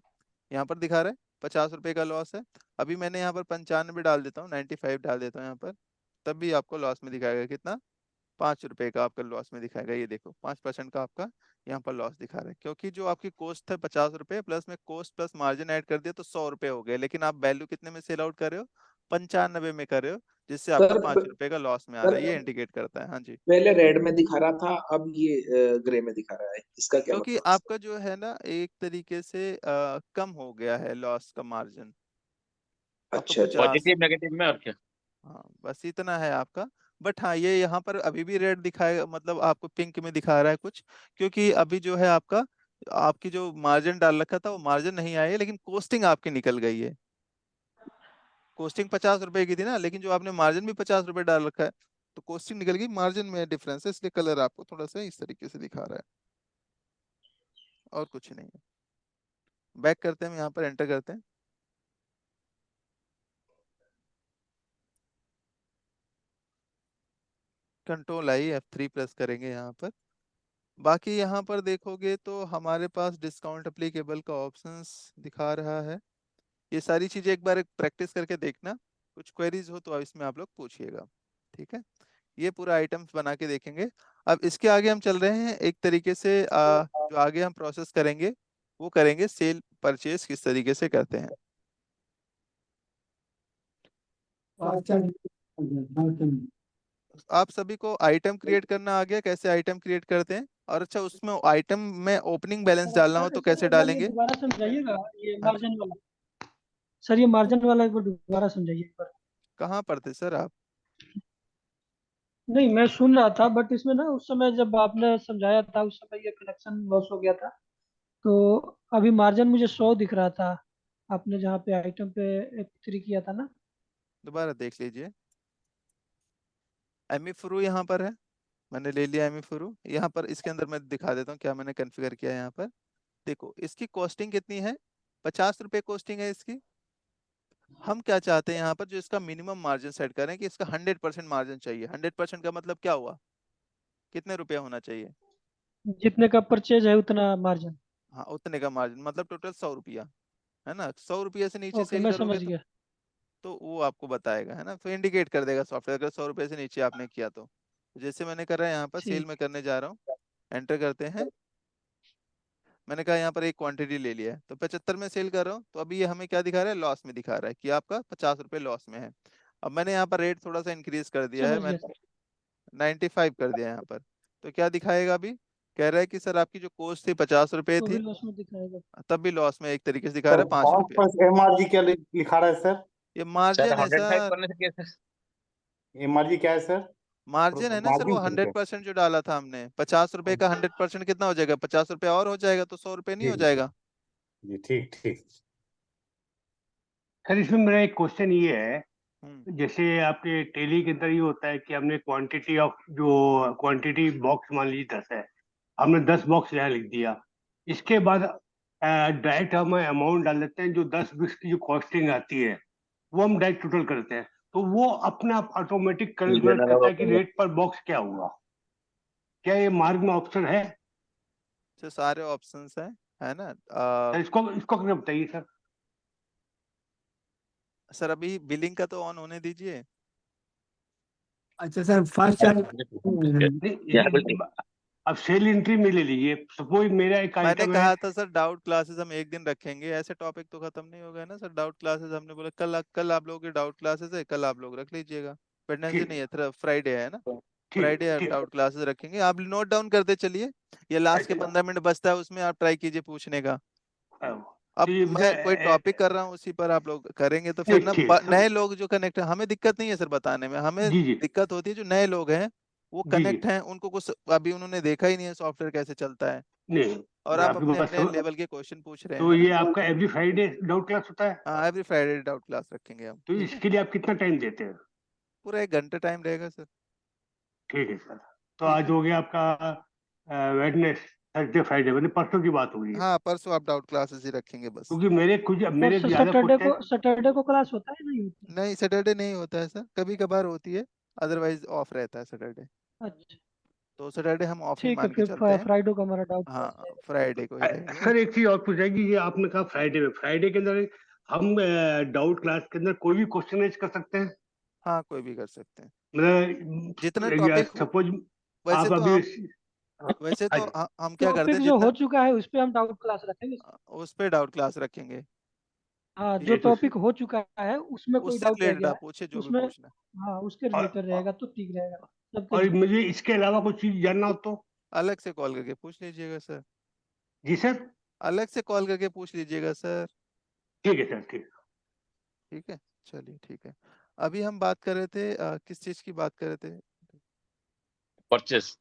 Speaker 1: यहाँ पर दिखा रहा है 50 रुपये का लॉस है। अभी मैंने यहाँ पर 95 डाल देता हूँ, 95 डाल देता हूँ यहाँ पर, तब भी आपको लॉस में दिखाएगा कितना, 5 रुपए का आपका लॉस में दिखाएगा। ये देखो 5% का आपका यहाँ पर लॉस दिखा रहा है, क्योंकि जो आपकी कॉस्ट है 50 रुपए, प्लस में कॉस्ट प्लस मार्जिन ऐड कर दिया तो 100 रुपए हो गए। लेकिन आप वैल्यू कितने में सेल आउट कर रहे हो, 95 में कर रहे हो, जिससे आपका
Speaker 2: सर
Speaker 1: 5 रुपए का लॉस में आ रहा
Speaker 2: सर
Speaker 1: है। ये इंडिकेट करता है। हाँ जी।
Speaker 2: पहले रेड में दिखा रहा था, अब ये ग्रे में दिखा रहा है, इसका क्या
Speaker 1: क्योंकि
Speaker 2: मतलब है सर?
Speaker 1: आपका जो है ना एक तरीके से कम हो गया है लॉस का मार्जिन आपका
Speaker 2: अच्छा अच्छा।
Speaker 1: 50।
Speaker 5: पॉजिटिव नेगेटिव में और क्या?
Speaker 1: हाँ बस इतना है आपका। बट हाँ ये यहाँ पर अभी भी रेड दिखाएगा, मतलब आपको पिंक में दिखा रहा है कुछ, क्योंकि अभी जो है आपका, आपकी जो मार्जिन डाल रखा था वो मार्जिन नहीं आई है, लेकिन कोस्टिंग आपकी निकल गई है। कोस्टिंग 50 रुपए की थी ना, लेकिन जो आपने मार्जिन भी 50 रुपए डाल रखा है, तो कोस्टिंग निकल गई, मार्जिन में डिफरेंस है, इसलिए कलर आपको थोड़ा सा इस तरीके से दिखा रहा है, और कुछ नहीं है। बैक करते हैं, हम यहाँ पर एंटर करते हैं। Ctrl+I F3 प्रेस करेंगे यहाँ पर। बाकी यहाँ पर देखोगे तो हमारे पास डिस्काउंट अप्लीकेबल का ऑप्शंस दिखा रहा है। ये सारी चीजें एक बार प्रैक्टिस करके देखना, कुछ क्वेरीज हो तो इसमें आप लोग पूछिएगा। ठीक है, ये पूरा आइटम्स बना के देखेंगे। अब इसके आगे हम चल रहे हैं एक तरीके से, जो आगे हम प्रोसेस करेंगे वो करेंगे सेल परचेज किस तरीके से करते हैं। आप सभी को आइटम क्रिएट करना आ गया, कैसे आइटम क्रिएट करते हैं? और अच्छा, उसमें आइटम में ओपनिंग बैलेंस डालना हो तो
Speaker 4: सर
Speaker 1: कैसे
Speaker 4: एक बार ये
Speaker 1: डालेंगे?
Speaker 4: दोबारा समझाइएगा, ये
Speaker 1: हाँ जी,
Speaker 4: मार्जिन वाला। सर ये मार्जिन वाला एक बार दोबारा समझाइए एक बार।
Speaker 1: कहाँ पर थे सर आप?
Speaker 4: नहीं मैं सुन रहा था, बट इसमें ना उस समय जब आपने समझाया था उस समय ये कनेक्शन लॉस हो गया था। तो अभी मार्जिन मुझे 100 दिख रहा था, आपने जहाँ पे आइटम पे F3 किया था ना।
Speaker 1: दोबारा देख लीजिए। एमी फ्रू यहाँ पर है, मैंने ले लिया एमी फ्रू। यहाँ पर इसके अंदर मैं दिखा देता हूँ क्या मैंने कॉन्फ़िगर किया है। यहाँ पर देखो, इसकी कॉस्टिंग कितनी है? 50 रुपये कॉस्टिंग है इसकी। हम क्या चाहते हैं यहाँ पर, जो इसका मिनिमम मार्जिन सेट करें कि इसका 100% मार्जिन चाहिए। 100% का मतलब क्या हुआ? कितने रुपया होना चाहिए?
Speaker 4: जितने का परचेज है उतना मार्जिन।
Speaker 1: हाँ, उतने का मार्जिन मतलब टोटल 100 रुपया, है ना? 100 रुपये से नीचे
Speaker 4: ओके
Speaker 1: सेल
Speaker 4: मैं
Speaker 1: करोगे
Speaker 4: समझ गया।
Speaker 1: तो वो आपको बताएगा, है ना? तो इंडिकेट कर देगा सॉफ्टवेयर, अगर 100 रुपये से नीचे आपने किया तो। जैसे मैंने करा है यहाँ पर, सेल में
Speaker 4: ठीक।
Speaker 1: करने जा रहा हूँ, एंटर करते हैं। मैंने कहा यहाँ पर एक क्वांटिटी ले लिया है तो 75 में सेल कर रहा हूँ, तो अभी ये हमें क्या दिखा रहा है? लॉस में दिखा रहा है कि आपका 50 रुपये लॉस में है। अब मैंने यहाँ पर रेट थोड़ा सा इंक्रीज कर दिया है,
Speaker 4: समझ
Speaker 1: मैं
Speaker 4: गया सर।
Speaker 1: 95 कर दिया यहाँ पर। तो क्या दिखाएगा अभी? कह रहा है कि सर आपकी जो कॉस्ट थी 50 रुपये
Speaker 4: तो भी
Speaker 1: थी,
Speaker 4: लॉस में दिखाएगा।
Speaker 1: तब भी लॉस में एक तरीके से दिखा रहा
Speaker 3: सर
Speaker 1: है 5
Speaker 3: कौन
Speaker 1: रुपये
Speaker 3: सा MRG क्या लिखा रहा है सर?
Speaker 1: ये
Speaker 5: सर
Speaker 1: मार्जिन है
Speaker 5: 105
Speaker 1: सर।
Speaker 5: करने से कैसे?
Speaker 3: MRG क्या है सर?
Speaker 1: मार्जिन है ना सर, वो
Speaker 3: मार्जिन क्या?
Speaker 1: 100% जो डाला था हमने। 50 रुपए का 100% कितना हो जाएगा? 50 रुपये और हो जाएगा, तो 100 रुपये नहीं
Speaker 3: जी
Speaker 1: हो
Speaker 3: जी
Speaker 1: जाएगा?
Speaker 3: जी, ठीक ठीक।
Speaker 9: सर इसमें मेरा एक क्वेश्चन ये है,
Speaker 1: हम्म।
Speaker 9: जैसे आपके टेली के अंदर ये होता है कि हमने क्वांटिटी ऑफ जो क्वांटिटी बॉक्स मान लीजिए 10 है, हमने 10 बॉक्स यहाँ लिख दिया। इसके बाद डायरेक्ट हम अमाउंट डाल देते हैं, जो 10 बिक्स की जो कॉस्टिंग आती है वो हम डायरेक्ट टोटल करते हैं, तो वो अपने आप ऑटोमेटिक कैलकुलेट करता है कि रेट पर बॉक्स क्या हुआ। क्या ये मार्ग में ऑप्शन है?
Speaker 1: तो सारे ऑप्शंस हैं, है ना?
Speaker 9: सर इसको इसको करके बताइए सर।
Speaker 1: सर अभी बिलिंग का तो ऑन होने दीजिए।
Speaker 6: अच्छा सर, फर्स्ट चार्ज।
Speaker 9: नहीं, अब सेल एंट्री में ले लीजिए, सपोज मेरा एक
Speaker 1: मैंने
Speaker 9: आइटम है।
Speaker 1: कहा था सर डाउट क्लासेस हम एक दिन रखेंगे, ऐसे टॉपिक तो खत्म नहीं होगा ना सर। डाउट क्लासेस हमने बोला कल आप लोगों की डाउट क्लासेस है, कल आप लोग रख लीजिएगा। वेडनेसडे नहीं
Speaker 9: ठीक
Speaker 1: है, फ्राइडे है ना?
Speaker 9: ठीक
Speaker 1: फ्राइडे
Speaker 9: ठीक।
Speaker 1: डाउट क्लासेस रखेंगे, आप नोट डाउन करते चलिए। ये लास्ट के
Speaker 9: अच्छा
Speaker 1: 15 मिनट बचता है, उसमें आप ट्राई कीजिए पूछने का।
Speaker 9: तो
Speaker 1: अब
Speaker 9: ये
Speaker 1: मैं कोई
Speaker 9: बताए
Speaker 1: टॉपिक कर रहा हूँ, उसी पर आप लोग करेंगे तो फिर
Speaker 9: नहीं,
Speaker 1: ना
Speaker 9: ठीक सर।
Speaker 1: नए लोग जो कनेक्ट है, हमें दिक्कत नहीं है सर बताने में, हमें
Speaker 9: जी जी
Speaker 1: दिक्कत होती है जो नए लोग हैं वो
Speaker 9: जी जी।
Speaker 1: कनेक्ट हैं, उनको कुछ अभी उन्होंने देखा ही नहीं है सॉफ्टवेयर कैसे चलता है।
Speaker 9: नहीं,
Speaker 1: और
Speaker 9: मैं
Speaker 1: आप
Speaker 9: आपकी
Speaker 1: अपने
Speaker 9: बात
Speaker 1: अपने
Speaker 9: समझ।
Speaker 1: लेवल के क्वेश्चन पूछ रहे हैं,
Speaker 9: तो
Speaker 1: है ना?
Speaker 9: ये आपका एवरी फ्राइडे डाउट क्लास होता है?
Speaker 1: हाँ, एवरी फ्राइडे डाउट क्लास रखेंगे हम।
Speaker 9: तो इसके लिए आप कितना टाइम देते हैं?
Speaker 1: पूरा 1 घंटा टाइम रहेगा सर।
Speaker 9: ठीक है सर। तो
Speaker 1: ठीक
Speaker 9: आज
Speaker 1: है।
Speaker 9: हो गया आपका वेडनेस थर्सडे फ्राइडे, मतलब परसों की बात हो गई है।
Speaker 1: हाँ, परसों आप डाउट क्लासेस ही रखेंगे बस।
Speaker 9: क्योंकि
Speaker 4: और
Speaker 9: मेरे ज्यादा क्वेश्चन।
Speaker 4: सैटरडे को क्लास होता है नहीं होता है?
Speaker 1: नहीं, सैटरडे नहीं होता है सर, कभी कभार होती है, अदरवाइज ऑफ रहता है सैटरडे।
Speaker 4: अच्छा
Speaker 1: तो सैटरडे हम ऑफ ही
Speaker 4: ठीक है,
Speaker 1: मान के
Speaker 4: फिर
Speaker 1: चलते हैं।
Speaker 4: फ्राइडे को हमारा डाउट क्लास
Speaker 1: हाँ,
Speaker 4: रहेगा।
Speaker 1: फ्राइडे को ही रहेगा।
Speaker 9: सर एक चीज और पूछ जाएगी, ये आपने कहा फ्राइडे में, फ्राइडे के अंदर हम डाउट क्लास के अंदर कोई भी क्वेश्चन कर सकते हैं?
Speaker 1: हाँ, कोई भी कर सकते हैं, जितना
Speaker 9: मतलब
Speaker 1: टॉपिक हो।
Speaker 9: सपोज
Speaker 1: वैसे
Speaker 9: आप
Speaker 1: तो
Speaker 9: अभी।
Speaker 1: वैसे
Speaker 9: हाँ
Speaker 1: तो
Speaker 9: जी।
Speaker 1: हम क्या करते
Speaker 4: टॉपिक
Speaker 1: हैं,
Speaker 4: जो हो
Speaker 1: जितना
Speaker 4: चुका है उस पे हम डाउट क्लास रखेंगे सर।
Speaker 1: उस पे डाउट क्लास रखेंगे।
Speaker 4: हाँ, जो
Speaker 9: ये तो
Speaker 4: टॉपिक हो चुका है उसमें कोई
Speaker 1: उससे
Speaker 4: डाउट रह
Speaker 1: रिलेटेड
Speaker 4: गया
Speaker 1: आप
Speaker 4: है
Speaker 1: पूछे जो भी
Speaker 4: उसमें,
Speaker 1: पूछना है।
Speaker 4: हाँ उसके रिलेटेड
Speaker 9: और
Speaker 4: रहेगा तो ठीक रहेगा सबके
Speaker 9: और
Speaker 4: लिए।
Speaker 9: मुझे इसके अलावा कुछ चीज जानना हो तो?
Speaker 1: अलग से कॉल करके पूछ लीजिएगा सर।
Speaker 9: जी सर।
Speaker 1: अलग से कॉल करके पूछ लीजिएगा सर।
Speaker 9: ठीक है सर, ठीक।
Speaker 1: ठीक है, चलिए ठीक है। अभी हम बात कर रहे थे, किस चीज की बात कर रहे थे?
Speaker 5: परचेस।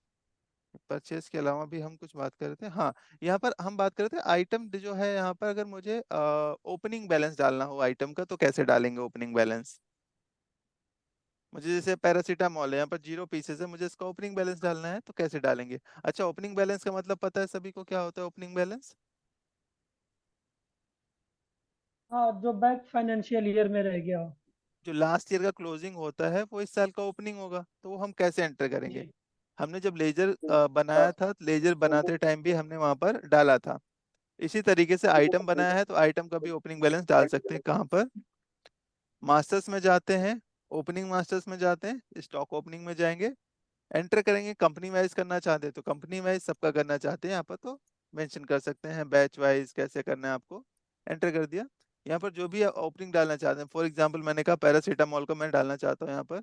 Speaker 1: परचेज के अलावा भी हम कुछ बात कर रहे थे, हाँ। यहाँ पर हम बात कर रहे थे आइटम जो है, यहाँ पर अगर मुझे ओपनिंग बैलेंस डालना हो आइटम का तो कैसे डालेंगे ओपनिंग बैलेंस? मुझे जैसे पैरासीटामॉल है, यहाँ पर 0 पीसेस है, मुझे इसका ओपनिंग बैलेंस डालना है तो कैसे डालेंगे? अच्छा, ओपनिंग बैलेंस का मतलब पता है सभी को क्या होता है ओपनिंग बैलेंस?
Speaker 4: हाँ, जो बैंक फाइनेंशियल ईयर में रह गया हो।
Speaker 1: जो लास्ट ईयर का क्लोजिंग होता है वो इस साल का ओपनिंग होगा, तो वो हम कैसे एंटर करेंगे?
Speaker 4: जी।
Speaker 1: हमने जब लेजर बनाया था, लेजर बनाते टाइम भी हमने वहां पर डाला था। इसी तरीके से आइटम बनाया है तो आइटम का भी ओपनिंग बैलेंस डाल सकते हैं। कहाँ पर? मास्टर्स में जाते हैं, ओपनिंग मास्टर्स में जाते हैं, स्टॉक ओपनिंग में जाएंगे, एंटर करेंगे। कंपनी वाइज करना चाहते हैं तो कंपनी वाइज सबका करना चाहते हैं यहाँ पर तो मेंशन कर सकते हैं, बैच वाइज कैसे करना है आपको, एंटर कर दिया। यहाँ पर जो भी ओपनिंग डालना चाहते हैं, फॉर एग्जांपल मैंने कहा पैरासीटामॉल को मैं डालना चाहता हूँ यहाँ पर,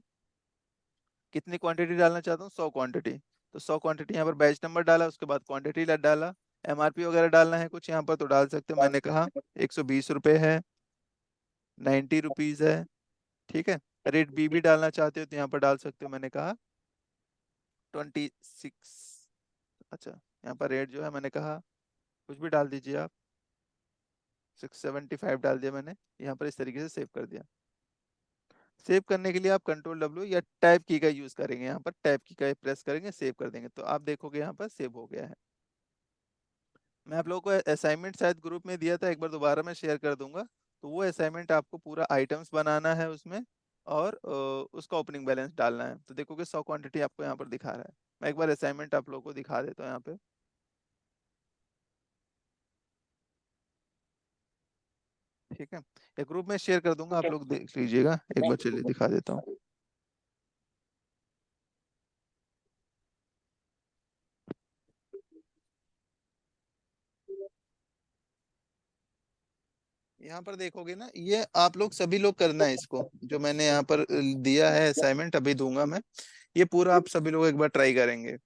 Speaker 1: कितनी क्वांटिटी डालना चाहता हूँ, 100 क्वांटिटी। तो 100 क्वांटिटी यहाँ पर बैच नंबर डाला, उसके बाद क्वांटिटी डाला, एमआरपी वगैरह डालना है कुछ यहाँ पर तो डाल सकते हो। मैंने कहा 120 रुपये है, 90 रुपीज है, ठीक है। रेट बी भी डालना चाहते हो तो यहाँ पर डाल सकते हो, मैंने कहा 26। अच्छा, यहाँ पर रेट जो है मैंने कहा कुछ भी डाल दीजिए आप, 675 डाल दिया मैंने। यहाँ पर इस तरीके से सेव कर दिया। सेव करने के लिए आप कंट्रोल W या टैब की का यूज करेंगे, यहाँ पर टैब की का प्रेस करेंगे, सेव कर देंगे तो आप देखोगे यहाँ पर सेव हो गया है। मैं आप लोगों को असाइनमेंट शायद ग्रुप में दिया था, एक बार दोबारा मैं शेयर कर दूंगा। तो वो असाइनमेंट आपको पूरा आइटम्स बनाना है उसमें, और उसका ओपनिंग बैलेंस डालना है। तो देखोगे 100 क्वांटिटी आपको यहाँ पर दिखा रहा है। मैं एक बार असाइनमेंट आप लोगों को दिखा देता हूँ यहाँ पे। ठीक है, एक ग्रुप में शेयर कर दूंगा, आप लोग देख लीजिएगा एक बार। चलिए दिखा देता हूँ। यहाँ पर देखोगे ना, ये आप लोग सभी लोग करना है इसको, जो मैंने यहाँ पर दिया है असाइनमेंट, अभी दूंगा मैं। ये पूरा आप सभी लोग एक बार ट्राई करेंगे।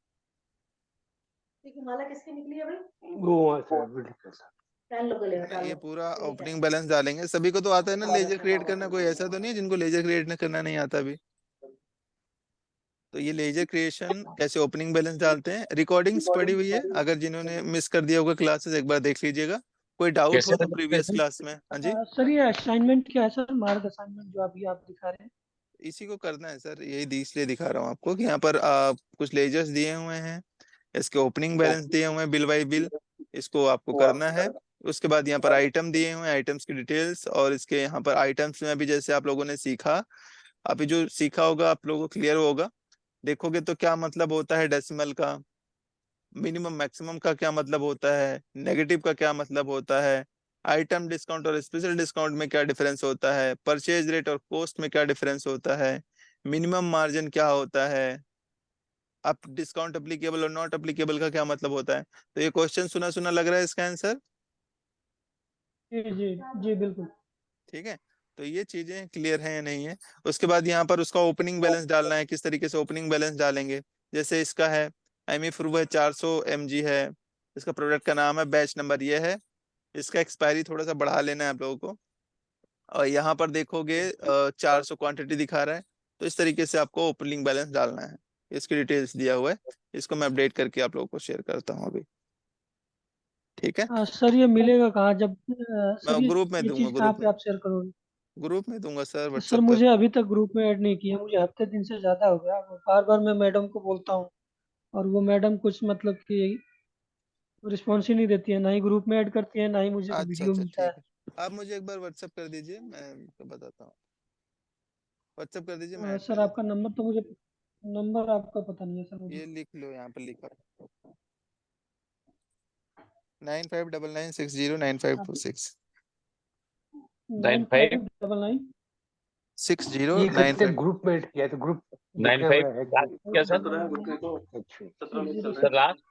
Speaker 10: माला किसकी निकली है भाई?
Speaker 9: वो वहाँ से अभी लिखा था।
Speaker 10: टाइम लोग लेगा,
Speaker 1: ठीक है,
Speaker 10: टाइम
Speaker 1: ये
Speaker 10: लो।
Speaker 1: पूरा ओपनिंग बैलेंस डालेंगे। सभी को तो आता है ना लेजर क्रिएट करना, कोई ऐसा तो नहीं है जिनको लेजर क्रिएट करना नहीं आता अभी। तो ये लेजर क्रिएशन कैसे ओपनिंग बैलेंस डालते हैं, रिकॉर्डिंग्स पड़ी हुई है, अगर जिन्होंने मिस कर दिया होगा क्लासेस एक बार देख लीजिएगा। कोई डाउट हो
Speaker 5: कैसे
Speaker 1: तो प्रीवियस क्लास में। हाँ जी,
Speaker 4: सर ये असाइनमेंट क्या है सर, मार्क असाइनमेंट जो अभी आप दिखा रहे हैं?
Speaker 1: इसी को करना है सर, यही इसलिए दिखा रहा हूँ आपको कि यहाँ पर कुछ लेजर्स दिए हुए हैं, इसके ओपनिंग बैलेंस दिए हुए हैं बिल बाई बिल, इसको आपको करना है। उसके बाद यहाँ पर आइटम दिए हुए हैं, आइटम्स की डिटेल्स, और इसके यहाँ पर आइटम्स में भी जैसे आप लोगों ने सीखा, अभी जो सीखा होगा आप लोगों को क्लियर होगा। देखोगे तो क्या मतलब होता है डेसिमल का, मिनिमम मैक्सिमम का क्या मतलब होता है, नेगेटिव का क्या मतलब होता है, आइटम डिस्काउंट और स्पेशल डिस्काउंट में क्या डिफरेंस होता है, परचेज रेट और कॉस्ट में क्या डिफरेंस होता है, मिनिमम मार्जिन क्या होता है, अब डिस्काउंट अप्लीकेबल और नॉट अप्लीकेबल का क्या मतलब होता है। तो ये क्वेश्चन सुना सुना लग रहा है इसका आंसर।
Speaker 4: जी जी जी बिल्कुल।
Speaker 1: ठीक है, तो ये चीजें क्लियर है या नहीं है। उसके बाद यहाँ पर उसका ओपनिंग बैलेंस डालना है, किस तरीके से ओपनिंग बैलेंस डालेंगे। जैसे इसका है एमी है, 400 mg है, इसका प्रोडक्ट का नाम है, बैच नंबर ये है, इसका एक्सपायरी थोड़ा सा बढ़ा लेना है आप लोगों को। और यहाँ पर देखोगे 400 क्वांटिटी दिखा रहा है, तो इस तरीके से आपको ओपनिंग बैलेंस डालना है। इसकी डिटेल्स दिया हुआ है, इसको मैं अपडेट करके आप लोगों को शेयर करता हूँ अभी। ठीक है,
Speaker 4: सर ये मिलेगा कहाँ जब सर
Speaker 1: मैं ग्रुप में
Speaker 4: ये
Speaker 1: दूंगा,
Speaker 4: चीज़ कहाँ
Speaker 1: ग्रुप
Speaker 4: पे
Speaker 1: में,
Speaker 4: आप शेयर करोगे?
Speaker 1: ग्रुप में दूंगा सर,
Speaker 4: सर
Speaker 1: व्हाट्सएप पर।
Speaker 4: मुझे अभी तक ग्रुप में ऐड नहीं किया, मुझे हफ्ते दिन से ज़्यादा हो गया। बार बार मैं मैडम को बोलता हूँ और वो मैडम कुछ मतलब कि रिस्पॉन्स ही नहीं देती है, ना ही ग्रुप में ऐड करती है, ना ही मुझे
Speaker 1: अच्छा
Speaker 4: वीडियो
Speaker 1: अच्छा,
Speaker 4: मिलता है।
Speaker 1: ठीक है, आप मुझे एक बार व्हाट्सएप कर दीजिए, मैं आपको बताता हूँ। व्हाट्सएप कर दीजिए, मैं ऐड कर
Speaker 4: सर
Speaker 1: देता
Speaker 4: आपका नंबर तो मुझे, नंबर आपका पता नहीं है सर
Speaker 1: हूँ।
Speaker 4: मुझे।
Speaker 1: ये लिख लो, यहाँ पर लिखा 9599609526
Speaker 4: 9599
Speaker 9: ये करते
Speaker 1: 6095।
Speaker 9: ग्रुप में ऐड किया तो ग्रुप
Speaker 5: नाइन
Speaker 9: दिखने
Speaker 5: फाइव
Speaker 9: वाला है
Speaker 5: क्या सर?
Speaker 9: अच्छा
Speaker 5: सर लास्ट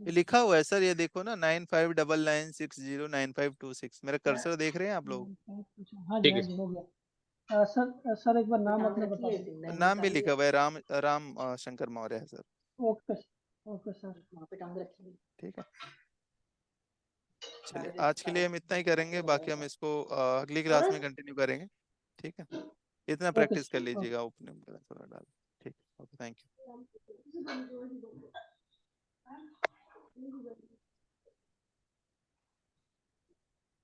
Speaker 1: ये लिखा हुआ है सर, ये देखो ना, 9599609526। मेरा कर्सर देख रहे हैं आप लोग?
Speaker 4: हाँ जी
Speaker 5: ठीक
Speaker 4: हाँ
Speaker 5: है।
Speaker 4: जी हो गया। सर एक बार नाम अपना बता दीजिए।
Speaker 1: नाम भी लिखा हुआ है, राम राम शंकर मौर्य है सर।
Speaker 4: Okay okay sir.
Speaker 10: वहाँ पे टांग रखी है।
Speaker 1: ठीक है, चलिए आज के लिए हम इतना ही करेंगे, बाकी हम इसको अगली क्लास में कंटिन्यू करेंगे। ठीक है, इतना
Speaker 4: ओके
Speaker 1: प्रैक्टिस कर
Speaker 4: सर ओके।
Speaker 1: लीजिएगा ओपनिंग बैलेंस थोड़ा डाल। ठीक है, ओके, थैंक यू।